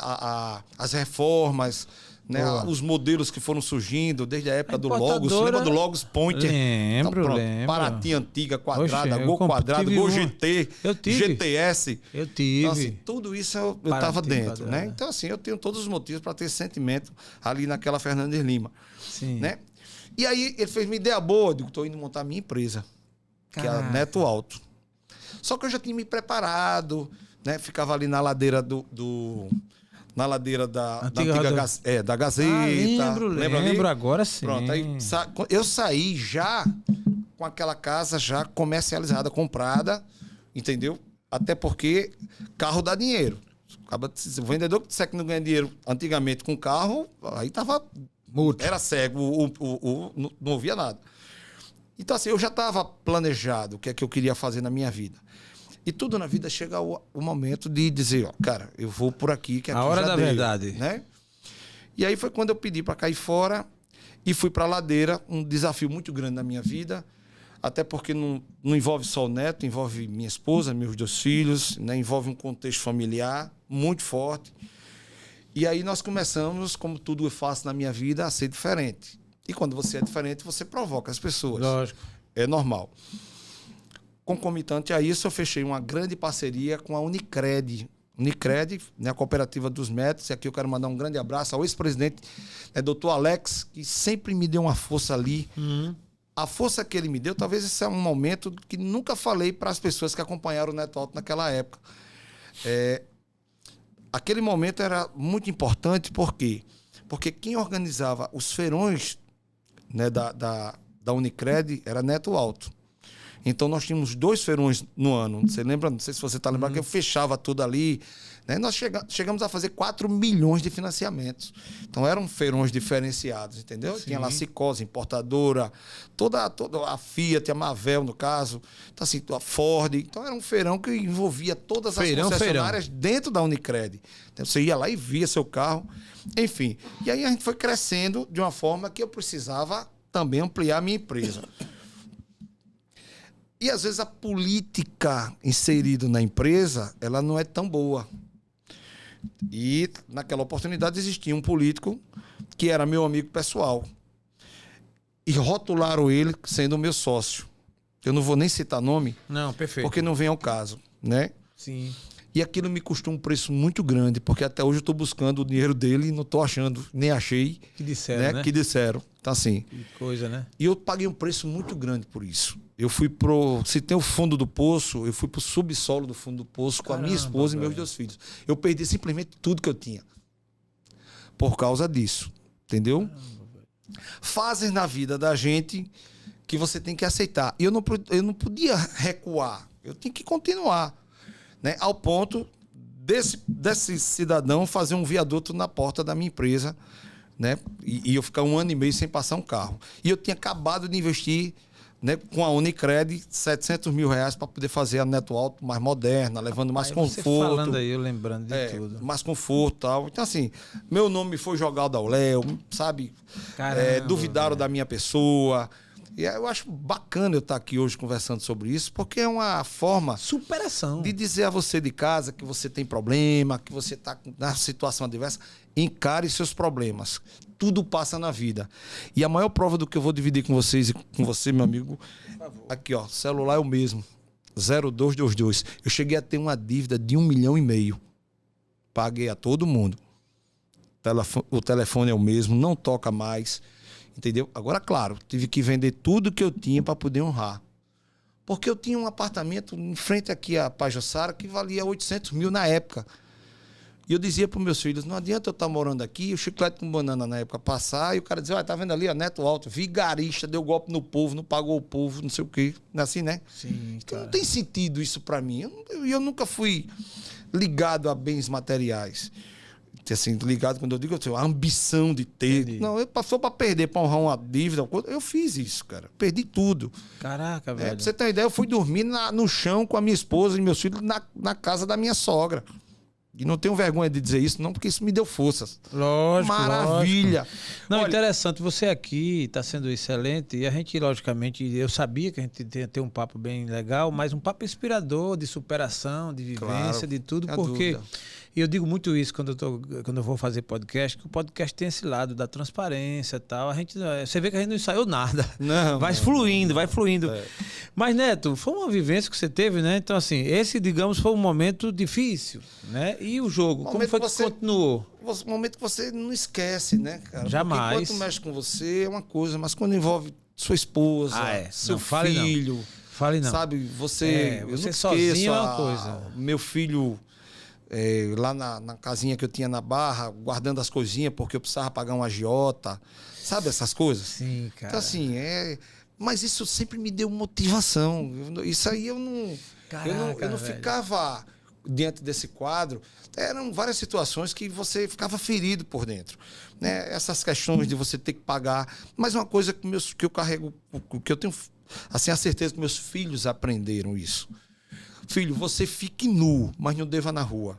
As reformas, né? Os modelos que foram surgindo desde a época do Logos. Você lembra do Logos Pointer? Lembro. Paraty antiga, quadrada, Gol quadrado, Gol GT, GTS. Eu tive. Então, assim, tudo isso eu estava dentro, né? Então, assim, eu tenho todos os motivos para ter esse sentimento ali naquela Fernandes Lima. Sim. Né? E aí ele fez uma ideia boa, eu digo, estou indo montar minha empresa, que é a Neto Alto. Só que eu já tinha me preparado, né? Ficava ali na ladeira na ladeira da antiga da Gazeta. Lembro agora sim. Pronto, aí eu saí já com aquela casa já comercializada, comprada, entendeu? Até porque carro dá dinheiro. O vendedor que disser que não ganha dinheiro antigamente com carro, aí tava... Era cego, não ouvia nada. Então, assim, eu já estava planejado o que é que eu queria fazer na minha vida. E tudo na vida chega o momento de dizer, ó, cara, eu vou por aqui, que aqui a hora já da deu, verdade. Né? E aí foi quando eu pedi para cair fora e fui para a ladeira, um desafio muito grande na minha vida, até porque não envolve só o neto, envolve minha esposa, meus 2 filhos, né? Envolve um contexto familiar muito forte. E aí nós começamos, como tudo eu faço na minha vida, a ser diferente. E quando você é diferente, você provoca as pessoas. Lógico. É normal. Concomitante a isso, eu fechei uma grande parceria com a Unicred. Unicred, né, a cooperativa dos médicos. E aqui eu quero mandar um grande abraço ao ex-presidente, né, doutor Alex, que sempre me deu uma força ali. A força que ele me deu, talvez esse é um momento que nunca falei para as pessoas que acompanharam o Neto Alto naquela época. Aquele momento era muito importante, por quê? Porque quem organizava os feirões, né, da Unicred era Neto Alto. Então, nós tínhamos 2 feirões no ano. Você lembra? Não sei se você está lembrando que eu fechava tudo ali. Né? Nós chegamos a fazer 4 milhões de financiamentos. Então, eram feirões diferenciados, entendeu? Sim. Tinha lá a Cicose, importadora, toda a Fiat, a Mavel, no caso. Então, assim, a Ford. Então, era um feirão que envolvia todas as concessionárias dentro da Unicred. Então, você ia lá e via seu carro. Enfim. E aí, a gente foi crescendo de uma forma que eu precisava também ampliar a minha empresa. E, às vezes, a política inserida na empresa, ela não é tão boa. E, naquela oportunidade, existia um político que era meu amigo pessoal. E rotularam ele sendo meu sócio. Eu não vou nem citar nome. Não, perfeito. Porque não vem ao caso, né? Sim. E aquilo me custou um preço muito grande, porque até hoje eu estou buscando o dinheiro dele e não estou achando, nem achei. Que disseram, né? Que disseram. Então, assim... Que coisa, né? E eu paguei um preço muito grande por isso. Eu fui se tem o fundo do poço, eu fui pro subsolo do fundo do poço com a minha esposa e meus 2 filhos. Eu perdi simplesmente tudo que eu tinha. Por causa disso. Entendeu? Fases na vida da gente que você tem que aceitar. E eu não podia recuar. Eu tinha que continuar. Né? Ao ponto desse cidadão fazer um viaduto na porta da minha empresa, né? E eu ficar 1 ano e meio sem passar um carro. E eu tinha acabado de investir, né, com a Unicred, R$700 mil para poder fazer a Neto Alto mais moderna, levando mais conforto. Você falando aí, eu lembrando de tudo. Mais conforto e tal. Então, assim, meu nome foi jogado ao léu, sabe? Duvidaram da minha pessoa. E eu acho bacana eu estar aqui hoje conversando sobre isso, porque é uma forma... superação. De dizer a você de casa que você tem problema, que você está na situação adversa. Encare seus problemas. Tudo passa na vida. E a maior prova do que eu vou dividir com vocês e com você, meu amigo, aqui, ó, celular é o mesmo. 0222. Eu cheguei a ter uma dívida de 1,5 milhão. Paguei a todo mundo. O telefone é o mesmo, não toca mais. Entendeu? Agora, claro, tive que vender tudo que eu tinha para poder honrar. Porque eu tinha um apartamento em frente aqui a Pajoçara que valia 800 mil na época. E eu dizia para os meus filhos, não adianta eu estar morando aqui, o chiclete com banana na época passar, e o cara dizia, olha, tá vendo ali, ó, Neto Alto, vigarista, deu golpe no povo, não pagou o povo, não sei o quê. Não é assim, né? Sim, Então, cara. não tem sentido isso para mim. Eu nunca fui ligado a bens materiais. Assim, ligado quando eu digo a ambição de ter. Entendi. Não, passou para perder, para honrar uma dívida. Eu fiz isso, cara. Perdi tudo. Caraca, velho. Pra você ter uma ideia, eu fui dormir no chão com a minha esposa e meus filhos na casa da minha sogra. E não tenho vergonha de dizer isso, não, porque isso me deu forças. Lógico, Maravilha. lógico. Não, Olha, interessante. Você aqui está sendo excelente e a gente, logicamente, eu sabia que a gente ia ter um papo bem legal, mas um papo inspirador, de superação, de vivência, Claro, de tudo, sem porque... dúvida. E eu digo muito isso quando eu vou fazer podcast, que o podcast tem esse lado da transparência e tal. Você vê que a gente não ensaiou nada. Não, vai não, fluindo, vai fluindo. É. Mas, Neto, foi uma vivência que você teve, né? Então, assim, esse, digamos, foi um momento difícil, né? E o jogo, como Momento foi que você- continuou? Um momento que você não esquece, né, cara? Jamais. Porque enquanto mexe com você é uma coisa, mas quando envolve sua esposa, seu Não, fale não. filho, Fale não. sabe? Você, É, eu você nunca sozinho esqueço é uma coisa. meu filho lá na casinha que eu tinha na Barra, guardando as coisinhas porque eu precisava pagar um agiota, sabe essas coisas? Sim, cara. Então assim, mas isso sempre me deu motivação. Isso aí eu não Caraca, velho. ficava diante desse quadro. Eram várias situações que você ficava ferido por dentro, né? Essas questões de você ter que pagar, mas uma coisa que eu carrego, que eu tenho assim a certeza que meus filhos aprenderam isso. Filho, você fique nu, mas não deva na rua.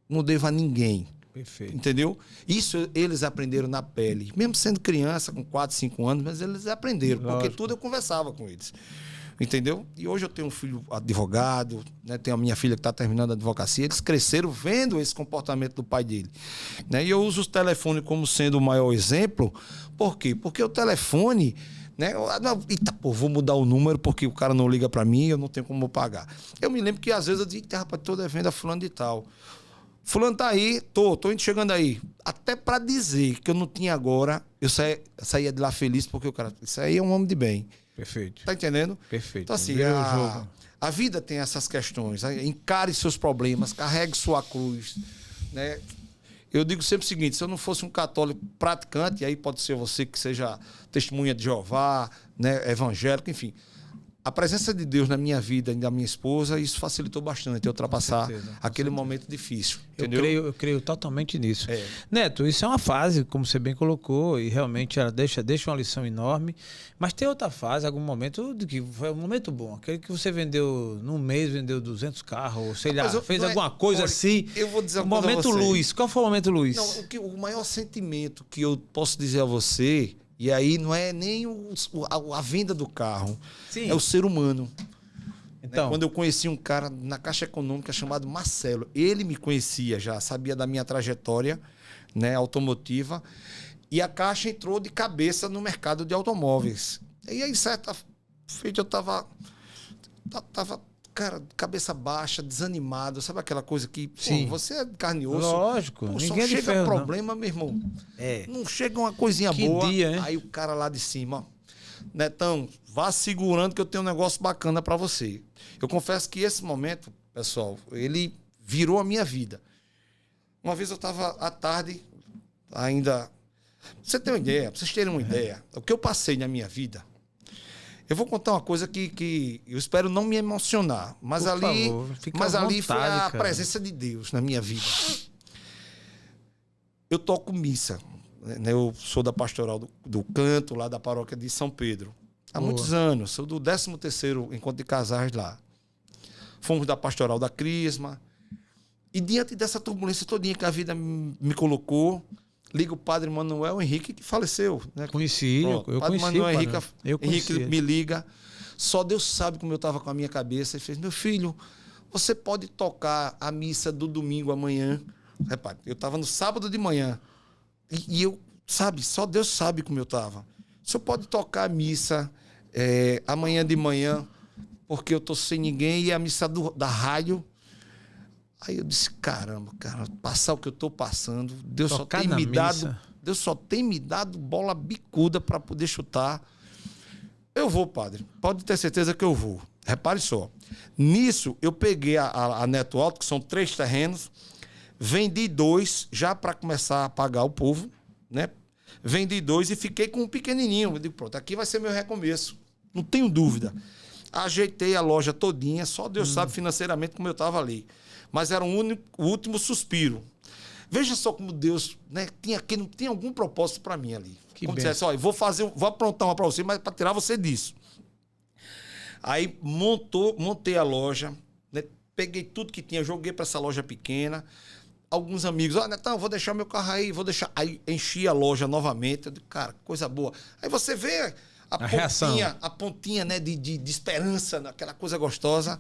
Não deva a ninguém. Perfeito. Entendeu? Isso eles aprenderam na pele. Mesmo sendo criança, com 4, 5 anos, mas eles aprenderam. Porque Lógico. tudo eu conversava com eles. Entendeu? E hoje eu tenho um filho advogado, né? Tenho a minha filha que está terminando a advocacia. Eles cresceram vendo esse comportamento do pai dele. Né? E eu uso o telefone como sendo o maior exemplo. Por quê? Porque o telefone... Né? Eita, pô, vou mudar o número porque o cara não liga para mim e eu não tenho como pagar. Eu me lembro que às vezes eu digo, rapaz, tô devendo a fulano de tal. Fulano tá aí, tô indo chegando aí. Até para dizer que eu não tinha agora, eu saía de lá feliz porque o cara, isso aí é um homem de bem. Perfeito. Tá entendendo? Perfeito. Então assim, Vê o jogo. a vida tem essas questões. Encare seus problemas, carregue sua cruz, né? Eu digo sempre o seguinte, se eu não fosse um católico praticante, e aí pode ser você que seja testemunha de Jeová, né, evangélico, enfim. A presença de Deus na minha vida e da minha esposa, isso facilitou bastante eu ultrapassar aquele momento difícil. Entendeu? Eu creio totalmente nisso. É. Neto, isso é uma fase, como você bem colocou, e realmente ela deixa uma lição enorme. Mas tem outra fase, algum momento, de que foi um momento bom. Aquele que você vendeu, num mês, vendeu 200 carros, ou sei lá, fez alguma coisa assim. Eu vou dizer um uma coisa a momento você. luz. Qual foi o momento luz? Não, o maior sentimento que eu posso dizer a você, e aí não é nem a venda do carro, Sim. é o ser humano. Então, Quando eu conheci um cara na Caixa Econômica chamado Marcelo, ele me conhecia já, sabia da minha trajetória, né, automotiva, e a Caixa entrou de cabeça no mercado de automóveis. E aí, certa feita, eu tava, cara, cabeça baixa, desanimado, sabe aquela coisa que, Sim. pô, você é de carne e osso. lógico, Pô, ninguém só é de chega ferro, não. problema, meu irmão. É. Não chega uma coisinha Que boa. dia, hein? Aí o cara lá de cima, ó, Netão, vá segurando que eu tenho um negócio bacana para você. Eu confesso que esse momento, pessoal, ele virou a minha vida. Uma vez eu estava à tarde, ainda... Pra você ter uma ideia, pra vocês terem uma ideia, o que eu passei na minha vida, eu vou contar uma coisa que eu espero não me emocionar, mas Por ali, favor, fica mas à ali foi vontade, a cara. presença de Deus na minha vida. Eu toco missa, né? Eu sou da pastoral do canto, lá da paróquia de São Pedro. Há Boa. muitos anos, sou do 13º encontro de casais lá. Fomos da pastoral da Crisma. E diante dessa turbulência todinha que a vida me colocou, liga o padre Manuel Henrique, que faleceu. Né? Conheci, Pronto, eu padre conheci. Manuel padre. Henrique, Eu conheci. Henrique me liga. Só Deus sabe como eu estava com a minha cabeça. Ele fez, meu filho, você pode tocar a missa do domingo amanhã. Repare, eu estava no sábado de manhã. E eu, sabe, só Deus sabe como eu estava. O senhor pode tocar a missa amanhã de manhã, porque eu estou sem ninguém, e a missa da rádio. Aí eu disse, caramba, cara, passar o que eu estou passando, Deus só Tocar tem na me dado, missa. Deus só tem me dado bola bicuda para poder chutar. Eu vou, padre. Pode ter certeza que eu vou. Repare só. Nisso, eu peguei a Neto Alto, que são 3 terrenos, Vendi 2 já para começar a pagar o povo, né? Vendi 2 e fiquei com um pequenininho. Eu digo, pronto, aqui vai ser meu recomeço. Não tenho dúvida. Ajeitei a loja todinha, só Deus sabe financeiramente como eu estava ali. Mas era o último suspiro. Veja só como Deus, né, tinha algum propósito para mim ali. Como dissesse, olha, vou aprontar uma para você, mas para tirar você disso. Aí montei a loja, né, peguei tudo que tinha, joguei para essa loja pequena. Alguns amigos, Netão, vou deixar meu carro aí, Aí enchi a loja novamente. Eu digo, cara, coisa boa. Aí você vê a pontinha, né, de esperança, aquela coisa gostosa.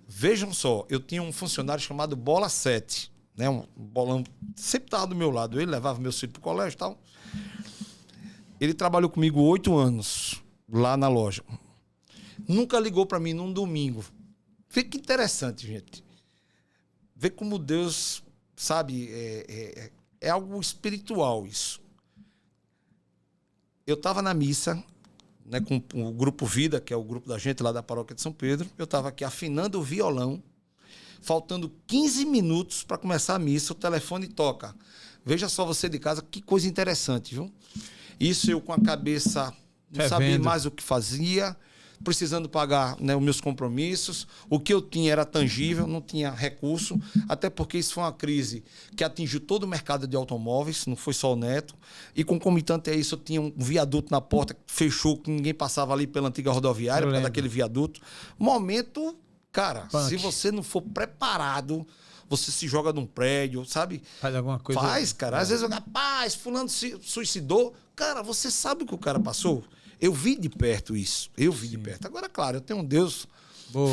Vejam só, eu tinha um funcionário chamado Bola 7, né, um bolão, sempre estava do meu lado. Ele levava meus filhos para o colégio e tal. Ele trabalhou comigo 8 anos lá na loja. Nunca ligou para mim num domingo. Vê que interessante, gente. Vê como Deus, sabe, é algo espiritual isso. Eu estava na missa, né, com o Grupo Vida, que é o grupo da gente lá da Paróquia de São Pedro. Eu estava aqui afinando o violão, faltando 15 minutos para começar a missa, o telefone toca. Veja só você de casa, que coisa interessante, viu? Isso eu com a cabeça, não sabia mais o que fazia, precisando pagar, né, os meus compromissos. O que eu tinha era tangível, não tinha recurso, até porque isso foi uma crise que atingiu todo o mercado de automóveis, não foi só o Neto. E concomitante a isso, eu tinha um viaduto na porta que fechou, que ninguém passava ali pela antiga rodoviária, por causa daquele viaduto. Momento, cara, se você não for preparado, você se joga num prédio, sabe? Faz alguma coisa. Faz, cara. Às vezes, rapaz, fulano se suicidou. Cara, você sabe o que o cara passou? Eu vi de perto isso. De perto. Agora, claro, eu tenho um Deus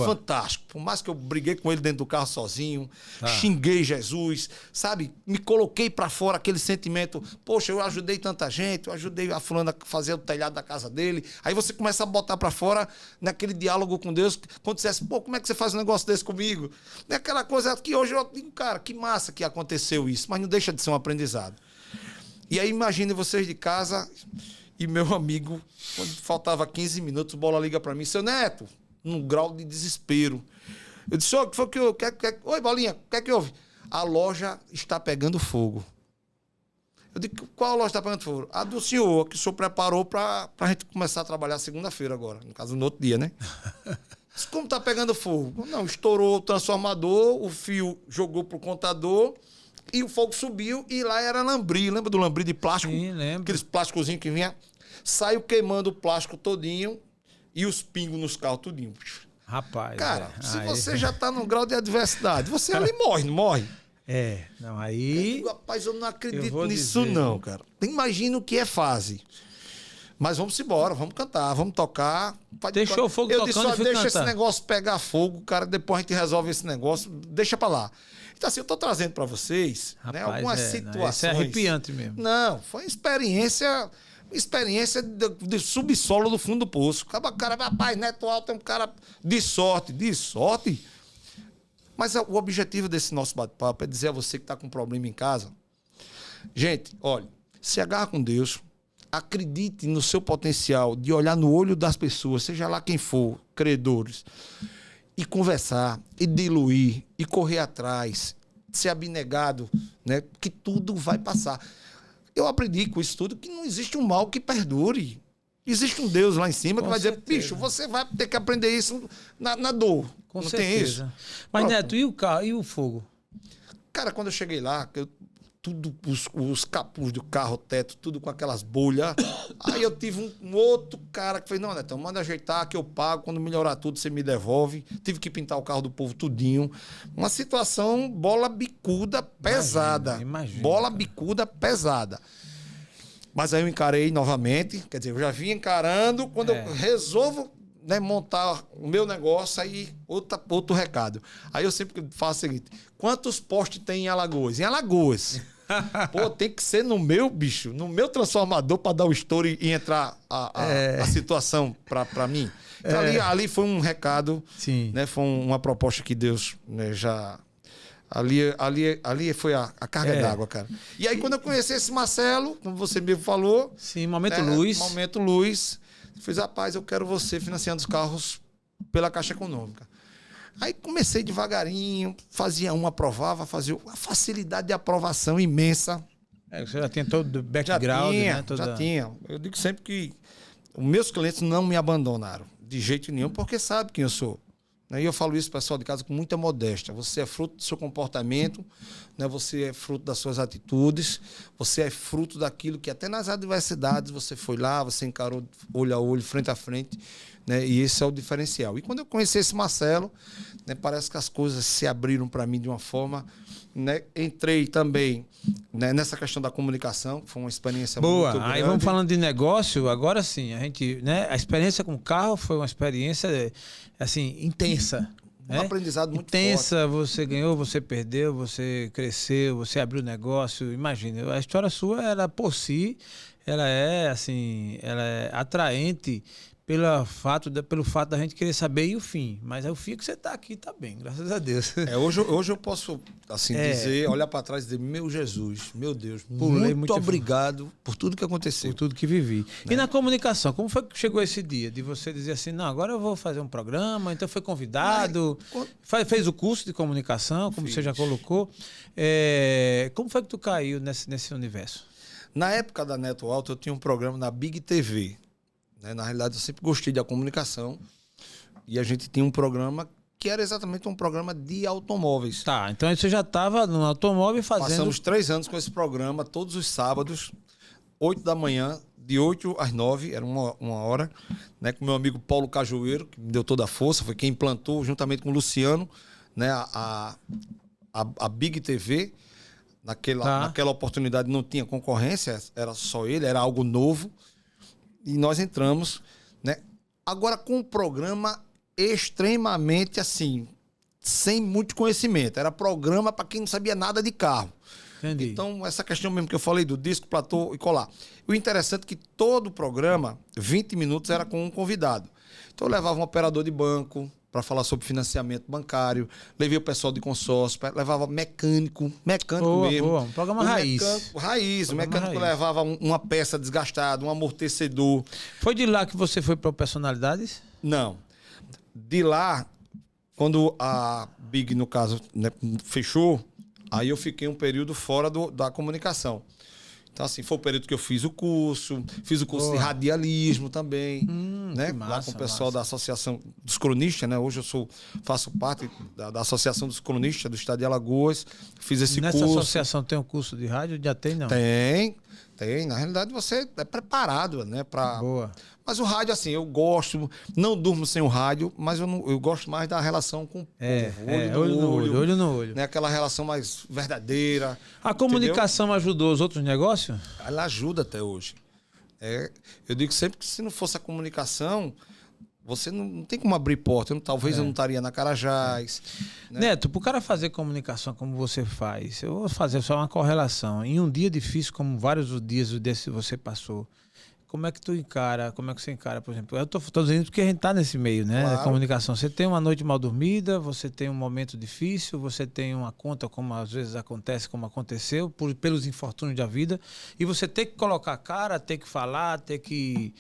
fantástico. Por mais que eu briguei com ele dentro do carro sozinho, xinguei Jesus, sabe? Me coloquei para fora aquele sentimento. Poxa, eu ajudei tanta gente, eu ajudei a fulana a fazer o telhado da casa dele. Aí você começa a botar para fora naquele diálogo com Deus. Quando dissesse, pô, como é que você faz um negócio desse comigo? É aquela coisa que hoje eu digo, cara, que massa que aconteceu isso. Mas não deixa de ser um aprendizado. E aí imagine vocês de casa e meu amigo, quando faltava 15 minutos, o Bola liga para mim, seu Neto, num grau de desespero. Eu disse, o que foi que eu... Oi, Bolinha, o que é que houve? A loja está pegando fogo. Eu digo, qual loja está pegando fogo? A do senhor, que o senhor preparou para a gente começar a trabalhar segunda-feira agora, no caso, no outro dia, né? Disse, como está pegando fogo? Não, estourou o transformador, o fio jogou pro contador... E o fogo subiu e lá era lambri. Lembra do lambri de plástico? Sim, lembro. Aqueles plásticozinhos que vinha. Saiu queimando o plástico todinho e os pingos nos carros todinho. Rapaz. Cara, se você já tá num grau de adversidade, você ali morre, não morre? Não, aí... Eu digo, rapaz, eu não acredito nisso não, cara. Imagina o que é fase. Mas vamos embora, vamos cantar, vamos tocar. Deixou o fogo tocando e fui cantar. Deixa esse negócio pegar fogo, cara, depois a gente resolve esse negócio, deixa pra lá. Então, assim, eu tô trazendo pra vocês, né, algumas situações. Isso é arrepiante mesmo. Não, foi experiência de subsolo do fundo do poço. Cara, rapaz, Neto Alto é um cara de sorte. Mas o objetivo desse nosso bate-papo é dizer a você que tá com um problema em casa, gente, olha, se agarra com Deus, acredite no seu potencial de olhar no olho das pessoas, seja lá quem for, credores, e conversar, e diluir, e correr atrás, ser abnegado, né? Que tudo vai passar. Eu aprendi com isso tudo que não existe um mal que perdure. Existe um Deus lá em cima que vai dizer, bicho, você vai ter que aprender isso na dor. Com não certeza. Tem isso? Mas, Neto, e o carro, e o fogo? Cara, quando eu cheguei lá, tudo, os capuz do carro, o teto, tudo com aquelas bolhas. Aí eu tive um outro cara que fez, não, Netão, manda ajeitar que eu pago, quando melhorar tudo você me devolve. Tive que pintar o carro do povo tudinho. Uma situação bola bicuda pesada. Imagina, bola cara. bicuda pesada. Mas aí eu encarei novamente, quer dizer, eu já vim encarando, quando eu resolvo, né, montar o meu negócio, aí outro recado. Aí eu sempre faço o seguinte, quantos postes tem em Alagoas? Em Alagoas. Pô, tem que ser no meu, bicho, no meu transformador para dar o estouro e entrar a situação para mim. Então, ali foi um recado, Sim. Né, foi uma proposta que Deus, né, já... Ali foi a carga d'água, cara. E aí, quando eu conheci esse Marcelo, como você mesmo falou... Sim, Momento Luz. Momento Luz. Fiz, rapaz, eu quero você financiando os carros pela Caixa Econômica. Aí comecei devagarinho, fazia um, aprovava, fazia a facilidade de aprovação imensa. Você já tinha todo o background, né? Já tinha. Eu digo sempre que os meus clientes não me abandonaram de jeito nenhum, porque sabem quem eu sou. E eu falo isso, pessoal de casa, com muita modéstia. Você é fruto do seu comportamento, né? Você é fruto das suas atitudes, você é fruto daquilo que até nas adversidades você foi lá, você encarou olho a olho, frente a frente, né? E esse é o diferencial. E quando eu conheci esse Marcelo, né, parece que as coisas se abriram para mim de uma forma, né? Entrei também, né, nessa questão da comunicação, que foi uma experiência muito grande. Aí vamos falando de negócio, agora sim, a experiência com o carro foi uma experiência assim, intensa. Um aprendizado muito intensa, forte. Você ganhou, você perdeu, você cresceu, você abriu negócio. Imagina, a história sua, ela por si, ela é atraente pelo fato da gente querer saber e o fim. Mas é o fim que você está aqui, está bem, graças a Deus. Hoje eu posso assim dizer, olhar para trás e dizer, meu Jesus, meu Deus, muito obrigado por tudo que aconteceu. Por tudo que vivi. Né? E na comunicação, como foi que chegou esse dia de você dizer assim, não, agora eu vou fazer um programa, então foi convidado, fez o curso de comunicação, como você já colocou. Como foi que tu caiu nesse universo? Na época da Neto Alto, eu tinha um programa na Big TV. Na realidade, eu sempre gostei da comunicação e a gente tinha um programa que era exatamente um programa de automóveis. Tá, então você já estava no automóvel fazendo... Passamos 3 anos com esse programa, todos os sábados, 8 da manhã, de 8 às 9, era uma hora, né, com meu amigo Paulo Cajueiro, que me deu toda a força, foi quem implantou, juntamente com o Luciano, né, a Big TV. Naquela oportunidade não tinha concorrência, era só ele, era algo novo. E nós entramos, né? Agora com um programa extremamente assim, sem muito conhecimento. Era programa para quem não sabia nada de carro. Entendi. Então, essa questão mesmo que eu falei do disco, platô e colar. O interessante é que todo o programa, 20 minutos, era com um convidado. Então, eu levava um operador de banco para falar sobre financiamento bancário, levei o pessoal de consórcio, levava mecânico mesmo. Boa, um programa raiz. O mecânico levava uma peça desgastada, um amortecedor. Foi de lá que você foi para Personalidades? Não. De lá, quando a Big, no caso, né, fechou, aí eu fiquei um período fora da comunicação. Então, assim, foi o período que eu fiz o curso de radialismo também, né? Massa, lá com o pessoal da Associação dos Cronistas, né? Hoje eu faço parte da Associação dos Cronistas do Estado de Alagoas. Fiz esse curso. Nessa associação tem um curso de rádio? Já tem, não? Tem. Na realidade, você é preparado, né? Boa. Mas o rádio, assim, eu gosto, não durmo sem o rádio, mas eu gosto mais da relação com o povo. Olho no olho. Né? Aquela relação mais verdadeira. A comunicação ajudou os outros negócios? Ela ajuda até hoje. Eu digo sempre que se não fosse a comunicação, você não tem como abrir porta. Talvez eu não estaria na Carajás. Né? Neto, para o cara fazer comunicação como você faz, eu vou fazer só uma correlação. Em um dia difícil, como vários dias desses que você passou, como é que você encara, por exemplo? Eu tô dizendo porque a gente tá nesse meio, né? Claro. Da comunicação. Você tem uma noite mal dormida, você tem um momento difícil, você tem uma conta, como às vezes acontece, como aconteceu, pelos infortúnios da vida, e você tem que colocar a cara, tem que falar, tem que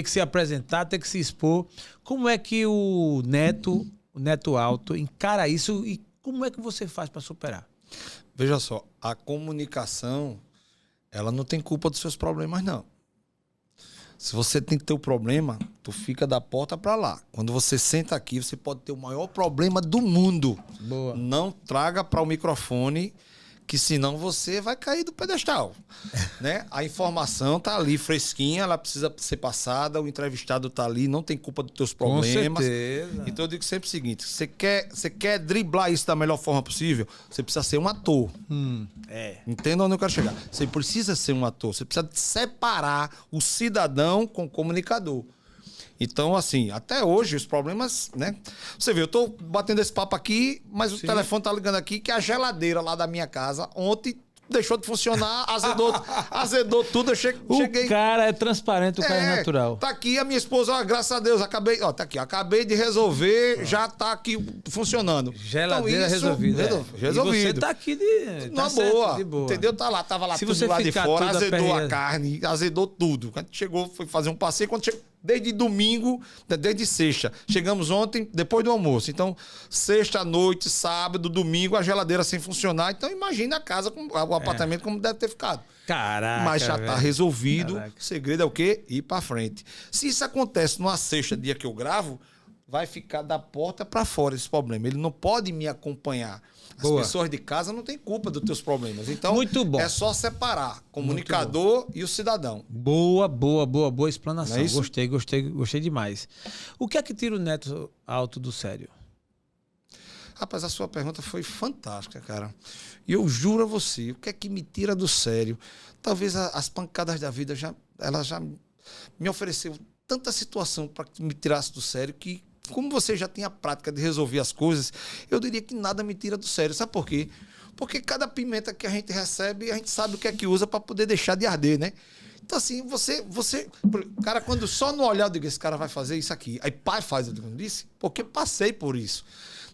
se apresentar, tem que se expor. Como é que o Neto Alto encara isso e como é que você faz para superar? Veja só, a comunicação, ela não tem culpa dos seus problemas, não. Se você tem teu problema, tu fica da porta para lá. Quando você senta aqui, você pode ter o maior problema do mundo. Boa. Não traga para o microfone, que senão você vai cair do pedestal. Né? A informação tá ali fresquinha, ela precisa ser passada, o entrevistado tá ali, não tem culpa dos teus problemas. Com certeza. Então eu digo sempre o seguinte, você quer driblar isso da melhor forma possível, você precisa ser um ator. Entenda onde eu quero chegar. Você precisa ser um ator, você precisa separar o cidadão com o comunicador. Então, assim, até hoje os problemas, né? Você vê, eu tô batendo esse papo aqui, mas o telefone tá ligando aqui que a geladeira lá da minha casa ontem deixou de funcionar, azedou tudo, eu cheguei... O cara é transparente, o cara é natural. Tá aqui a minha esposa, ó, graças a Deus, acabei de resolver, já tá aqui funcionando. Geladeira então, resolvido. Resolvido. E você tá aqui de boa, entendeu? Tava lá Se tudo você lá de ficar fora, tudo azedou aperreado. a carne, azedou tudo. Quando chegou, foi fazer um passeio, quando chegou, desde domingo, né, desde sexta. Chegamos ontem, depois do almoço. Então, sexta à noite, sábado, domingo, a geladeira sem funcionar. Então, imagina a casa, o apartamento como deve ter ficado. Caraca, mas já está resolvido. Caraca. O segredo é o quê? Ir para frente. Se isso acontece numa sexta, dia que eu gravo, vai ficar da porta para fora esse problema. Ele não pode me acompanhar. As pessoas de casa não têm culpa dos teus problemas. Então, muito bom. É só separar o comunicador e o cidadão. Boa explanação. É gostei demais. O que é que tira o Neto Alto do sério? Rapaz, a sua pergunta foi fantástica, cara. E eu juro a você, o que é que me tira do sério? Talvez as pancadas da vida ela já me ofereceu tanta situação para que me tirasse do sério que, como você já tem a prática de resolver as coisas, eu diria que nada me tira do sério. Sabe por quê? Porque cada pimenta que a gente recebe, a gente sabe o que é que usa para poder deixar de arder, né? Então, assim, cara, quando só no olhar eu digo, esse cara vai fazer isso aqui. Aí, pai, faz, eu digo, não disse? Porque passei por isso.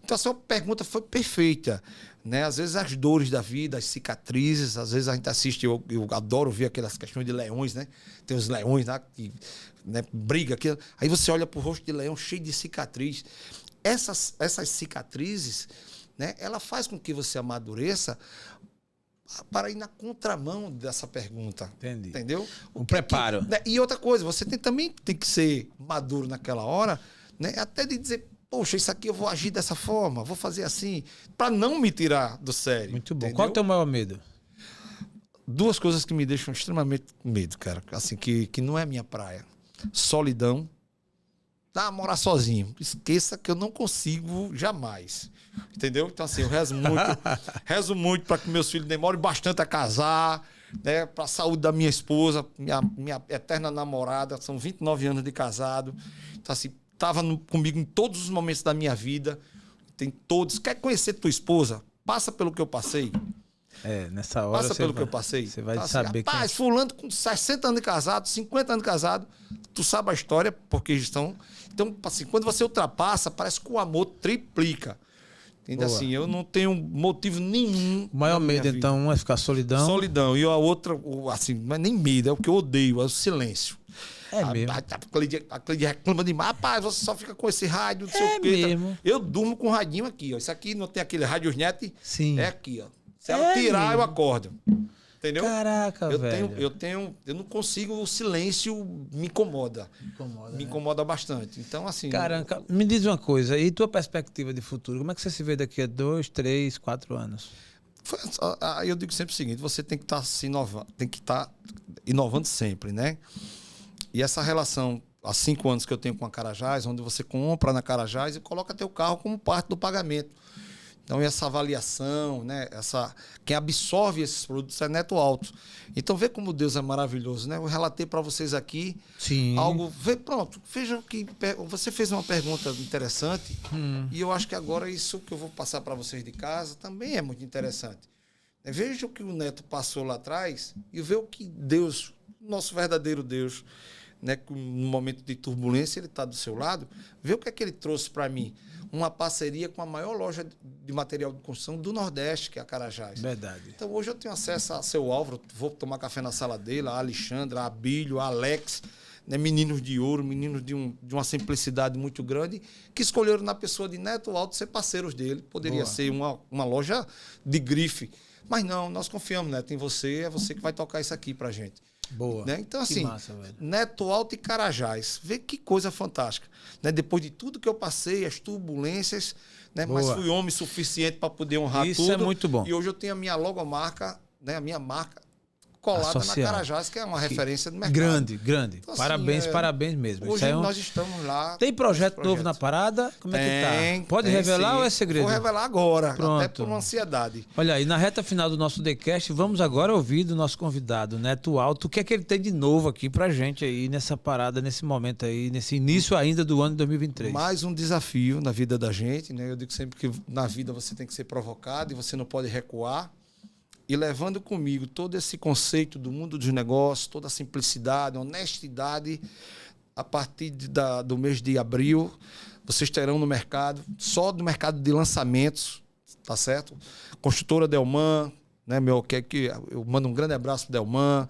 Então, a sua pergunta foi perfeita, né? Às vezes as dores da vida, as cicatrizes, às vezes a gente assiste, eu adoro ver aquelas questões de leões, né? Tem os leões lá que, né, briga aqui. Aí você olha pro rosto de leão cheio de cicatriz. Essas cicatrizes, né? Ela faz com que você amadureça para ir na contramão dessa pergunta. Entendi. Entendeu? Um preparo. Né? E outra coisa, você também tem que ser maduro naquela hora, né? Até de dizer, poxa, isso aqui eu vou agir dessa forma, vou fazer assim, para não me tirar do sério. Muito bom. Entendeu? Qual é o teu maior medo? Duas coisas que me deixam extremamente com medo, cara. Assim, que não é minha praia. Solidão. Morar sozinho. Esqueça que eu não consigo jamais. Entendeu? Então, assim, eu rezo muito para que meus filhos demorem bastante a casar, né? Para a saúde da minha esposa, minha eterna namorada. São 29 anos de casado. Então, assim, estava comigo em todos os momentos da minha vida. Tem todos. Quer conhecer tua esposa? Passa pelo que eu passei. Nessa hora. Passa pelo que eu passei. Você vai então, saber assim, rapaz, fulano com 60 anos de casado, 50 anos de casado, tu sabe a história, porque estão. Então, assim, quando você ultrapassa, parece que o amor triplica. Entende? Assim, eu não tenho motivo nenhum. O maior medo, então, é ficar solidão. Solidão. E a outra, assim, não é nem medo, é o que eu odeio, é o silêncio. É mesmo. A Cleide reclama demais. Rapaz, você só fica com esse rádio, não sei o quê. Mesmo. Eu durmo com o radinho aqui, ó. Isso aqui não tem aquele Radiosnet? Sim. É aqui, ó. Se ela tirar, mesmo. Eu acordo. Entendeu? Caraca, velho. Eu não consigo, o silêncio me incomoda. Me incomoda bastante. Então, assim. Caraca, me diz uma coisa, e tua perspectiva de futuro? Como é que você se vê daqui a 2, 3, 4 anos? Eu digo sempre o seguinte: você tem que estar se inovando, tem que estar inovando sempre, né? E essa relação, há 5 anos que eu tenho com a Carajás, onde você compra na Carajás e coloca teu carro como parte do pagamento. Então, essa avaliação, né? Quem absorve esses produtos é Neto Alto. Então, vê como Deus é maravilhoso, né? Eu relatei para vocês aqui algo. Pronto, vejam que você fez uma pergunta interessante e eu acho que agora isso que eu vou passar para vocês de casa também é muito interessante. Veja o que o Neto passou lá atrás e vê o que Deus, nosso verdadeiro Deus, né? No momento de turbulência, ele está do seu lado. Vê o que é que ele trouxe para mim. Uma parceria com a maior loja de material de construção do Nordeste, que é a Carajás. Verdade. Então, hoje eu tenho acesso a seu Álvaro, vou tomar café na sala dele, a Alexandra, a Abílio, a Alex, né, meninos de ouro, meninos de uma simplicidade muito grande, que escolheram na pessoa de Neto Alto ser parceiros dele. Poderia ser uma loja de grife. Mas não, nós confiamos, Neto, em você, é você que vai tocar isso aqui pra gente. Boa. Né? Então, assim, massa, Neto Alto e Carajás. Vê que coisa fantástica. Né? Depois de tudo que eu passei, as turbulências, né? Mas fui homem suficiente para poder honrar isso tudo. Isso é muito bom. E hoje eu tenho a minha logomarca, né? A minha marca colada associado. Na Carajás, que é uma referência do mercado. Grande. Então, assim, parabéns mesmo. Hoje nós estamos lá. Tem projeto novo na parada? Como é que tá? Pode revelar ou é segredo? Vou revelar agora, Pronto. Até por uma ansiedade. Olha aí, na reta final do nosso TheCast, vamos agora ouvir do nosso convidado, Neto Alto, o que é que ele tem de novo aqui pra gente aí nessa parada, nesse momento aí, nesse início ainda do ano de 2023. Mais um desafio na vida da gente, né? Eu digo sempre que na vida você tem que ser provocado e você não pode recuar. E levando comigo todo esse conceito do mundo dos negócios, toda a simplicidade, honestidade, a partir do mês de abril, vocês terão no mercado, só do mercado de lançamentos, tá certo? Construtora Delman, né, eu mando um grande abraço para Delman,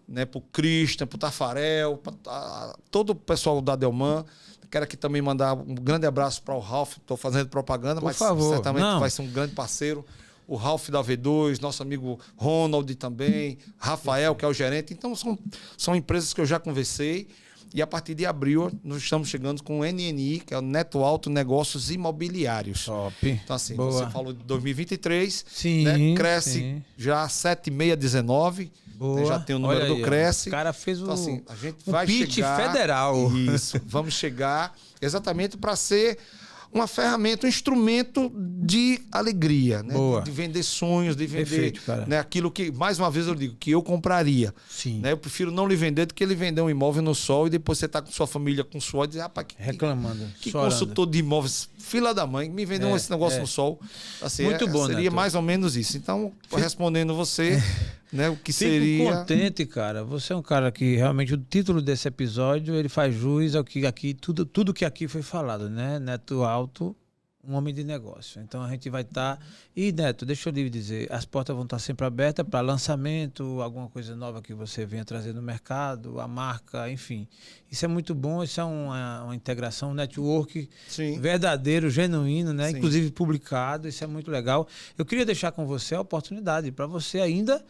né, para o Christian, para o Tafarel, para todo o pessoal da Delman. Quero aqui também mandar um grande abraço para o Ralph. Estou fazendo propaganda, mas certamente vai ser um grande parceiro. O Ralph da V2, nosso amigo Ronald também, Rafael, que é o gerente. Então, são empresas que eu já conversei. E a partir de abril, nós estamos chegando com o NNI, que é o Neto Alto Negócios Imobiliários. Top. Então, assim, Boa. Você falou de 2023, sim, né? Cresce sim. já 7,619. Né? Já tem o número do Cresce. O cara fez então, assim, a gente um vai pitch chegar, federal. Isso. Vamos chegar exatamente para ser uma ferramenta, um instrumento de alegria, né? De vender sonhos, de vender né? Aquilo que, mais uma vez eu digo, que eu compraria. Sim. Né? Eu prefiro não lhe vender do que ele vender um imóvel no sol e depois você tá com sua família com suor e dizer, rapaz, reclamando. Que consultor de imóveis, fila da mãe, me vendeu esse negócio no sol. Assim, muito bom, seria Neto. Mais ou menos isso. Então, respondendo você, né? O que seria... Fico contente, cara. Você é um cara que realmente o título desse episódio ele faz jus ao que aqui tudo que aqui foi falado, né? Neto Alto, um homem de negócio. Então a gente vai estar... E, Neto, deixa eu lhe dizer, as portas vão estar sempre abertas para lançamento, alguma coisa nova que você venha trazer no mercado, a marca, enfim. Isso é muito bom, isso é uma integração, um network verdadeiro, genuíno, né? Inclusive publicado, isso é muito legal. Eu queria deixar com você a oportunidade para você ainda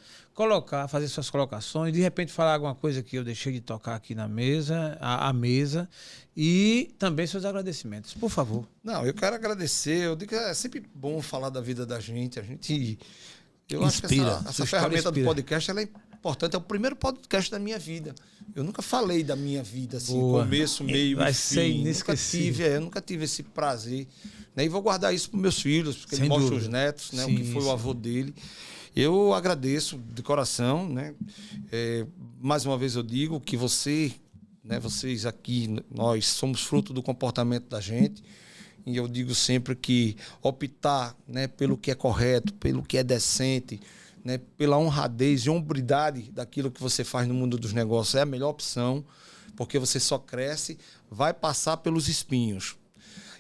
fazer suas colocações, de repente falar alguma coisa que eu deixei de tocar aqui na mesa, à mesa, e também seus agradecimentos, por favor. Não, eu quero agradecer, eu digo que é sempre bom falar da vida da gente, eu acho que essa ferramenta do podcast ela é importante, é o primeiro podcast da minha vida. Eu nunca falei da minha vida, assim, começo, meio e fim. Eu nunca tive esse prazer. Né? E vou guardar isso para meus filhos, porque ele mostra os netos, né? O que foi o avô dele. Eu agradeço de coração, né? Mais uma vez eu digo que vocês aqui, nós somos fruto do comportamento da gente. E eu digo sempre que optar, né, pelo que é correto, pelo que é decente, né, pela honradez e hombridade daquilo que você faz no mundo dos negócios é a melhor opção, porque você só cresce, vai passar pelos espinhos.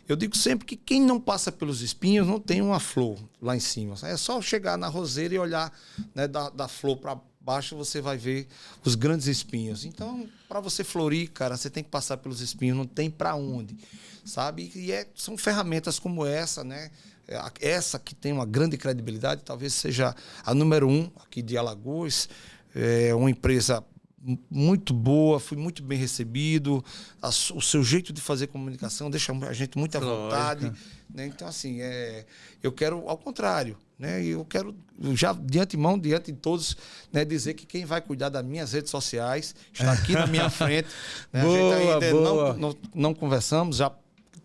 Eu digo sempre que quem não passa pelos espinhos não tem uma flor lá em cima. É só chegar na roseira e olhar, né, da flor para baixo, você vai ver os grandes espinhos. Então, para você florir, cara, você tem que passar pelos espinhos, não tem para onde, sabe? E são ferramentas como essa, né? Essa que tem uma grande credibilidade, talvez seja a número 1 aqui de Alagoas, é uma empresa muito boa, fui muito bem recebido, o seu jeito de fazer comunicação deixa a gente muito à vontade, né? Então, assim, eu quero ao contrário, né? Eu quero já de antemão, diante de todos, né, dizer que quem vai cuidar das minhas redes sociais está aqui na minha frente, né? Boa, a gente ainda não conversamos, já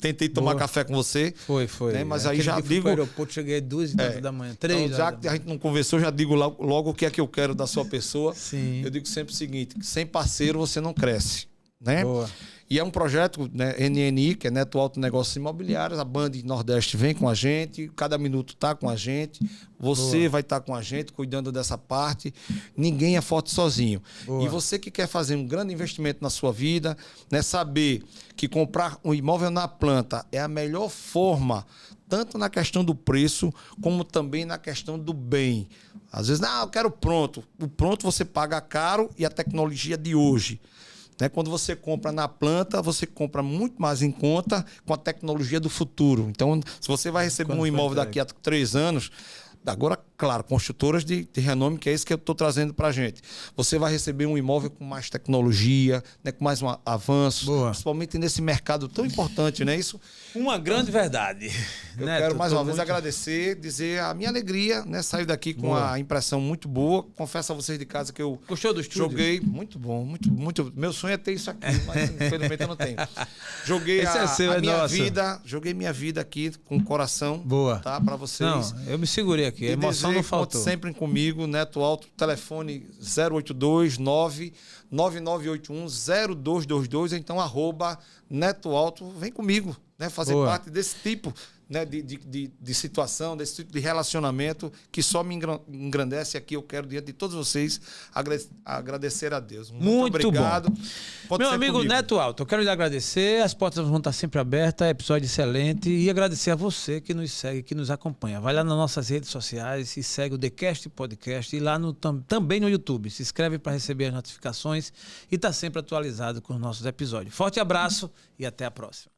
tentei tomar café com você. Foi. Né? Mas aí já digo... No aeroporto, cheguei 2h30 da manhã, 3 então, já que a gente não conversou, já digo logo o que é que eu quero da sua pessoa. Sim. Eu digo sempre o seguinte, sem parceiro você não cresce. Né? Boa. E é um projeto, né, NNI, que é Neto Alto Negócios Imobiliários. A Band Nordeste vem com a gente, cada minuto está com a gente. Você vai estar com a gente, cuidando dessa parte. Ninguém é forte sozinho. Boa. E você que quer fazer um grande investimento na sua vida, né, saber que comprar um imóvel na planta é a melhor forma, tanto na questão do preço, como também na questão do bem. Às vezes, eu quero pronto. O pronto você paga caro e a tecnologia de hoje. Né? Quando você compra na planta, você compra muito mais em conta com a tecnologia do futuro. Então, se você vai receber um imóvel daqui a 3 anos, agora, claro, construtoras de renome, que é isso que eu estou trazendo para a gente. Você vai receber um imóvel com mais tecnologia, né, com mais um avanço, principalmente nesse mercado tão importante, né? Isso. Uma grande verdade. Eu quero mais uma vez agradecer, dizer a minha alegria, né? Sair daqui com a impressão muito boa. Confesso a vocês de casa que eu gostou do estúdio? Joguei muito bom, muito. Meu sonho é ter isso aqui, mas infelizmente eu não tenho. Joguei joguei minha vida aqui com o coração. Boa. Tá, para vocês. Não, eu me segurei aqui, a emoção não faltou. Sempre comigo, Neto Alto, telefone 082 99981 0222, então Neto Alto, vem comigo, né? Fazer Boa. parte desse tipo, né? de situação, desse tipo de relacionamento que só me engrandece. Aqui eu quero, diante de todos vocês, agradecer a Deus. Muito obrigado. bom. Pode Meu ser amigo comigo. Neto Alto, eu quero lhe agradecer. As portas vão estar sempre abertas. Episódio excelente. E agradecer a você que nos segue, que nos acompanha. Vai lá nas nossas redes sociais e segue o TheCast Podcast. E lá também no YouTube. Se inscreve para receber as notificações e tá sempre atualizado com os nossos episódios. Forte abraço e até a próxima.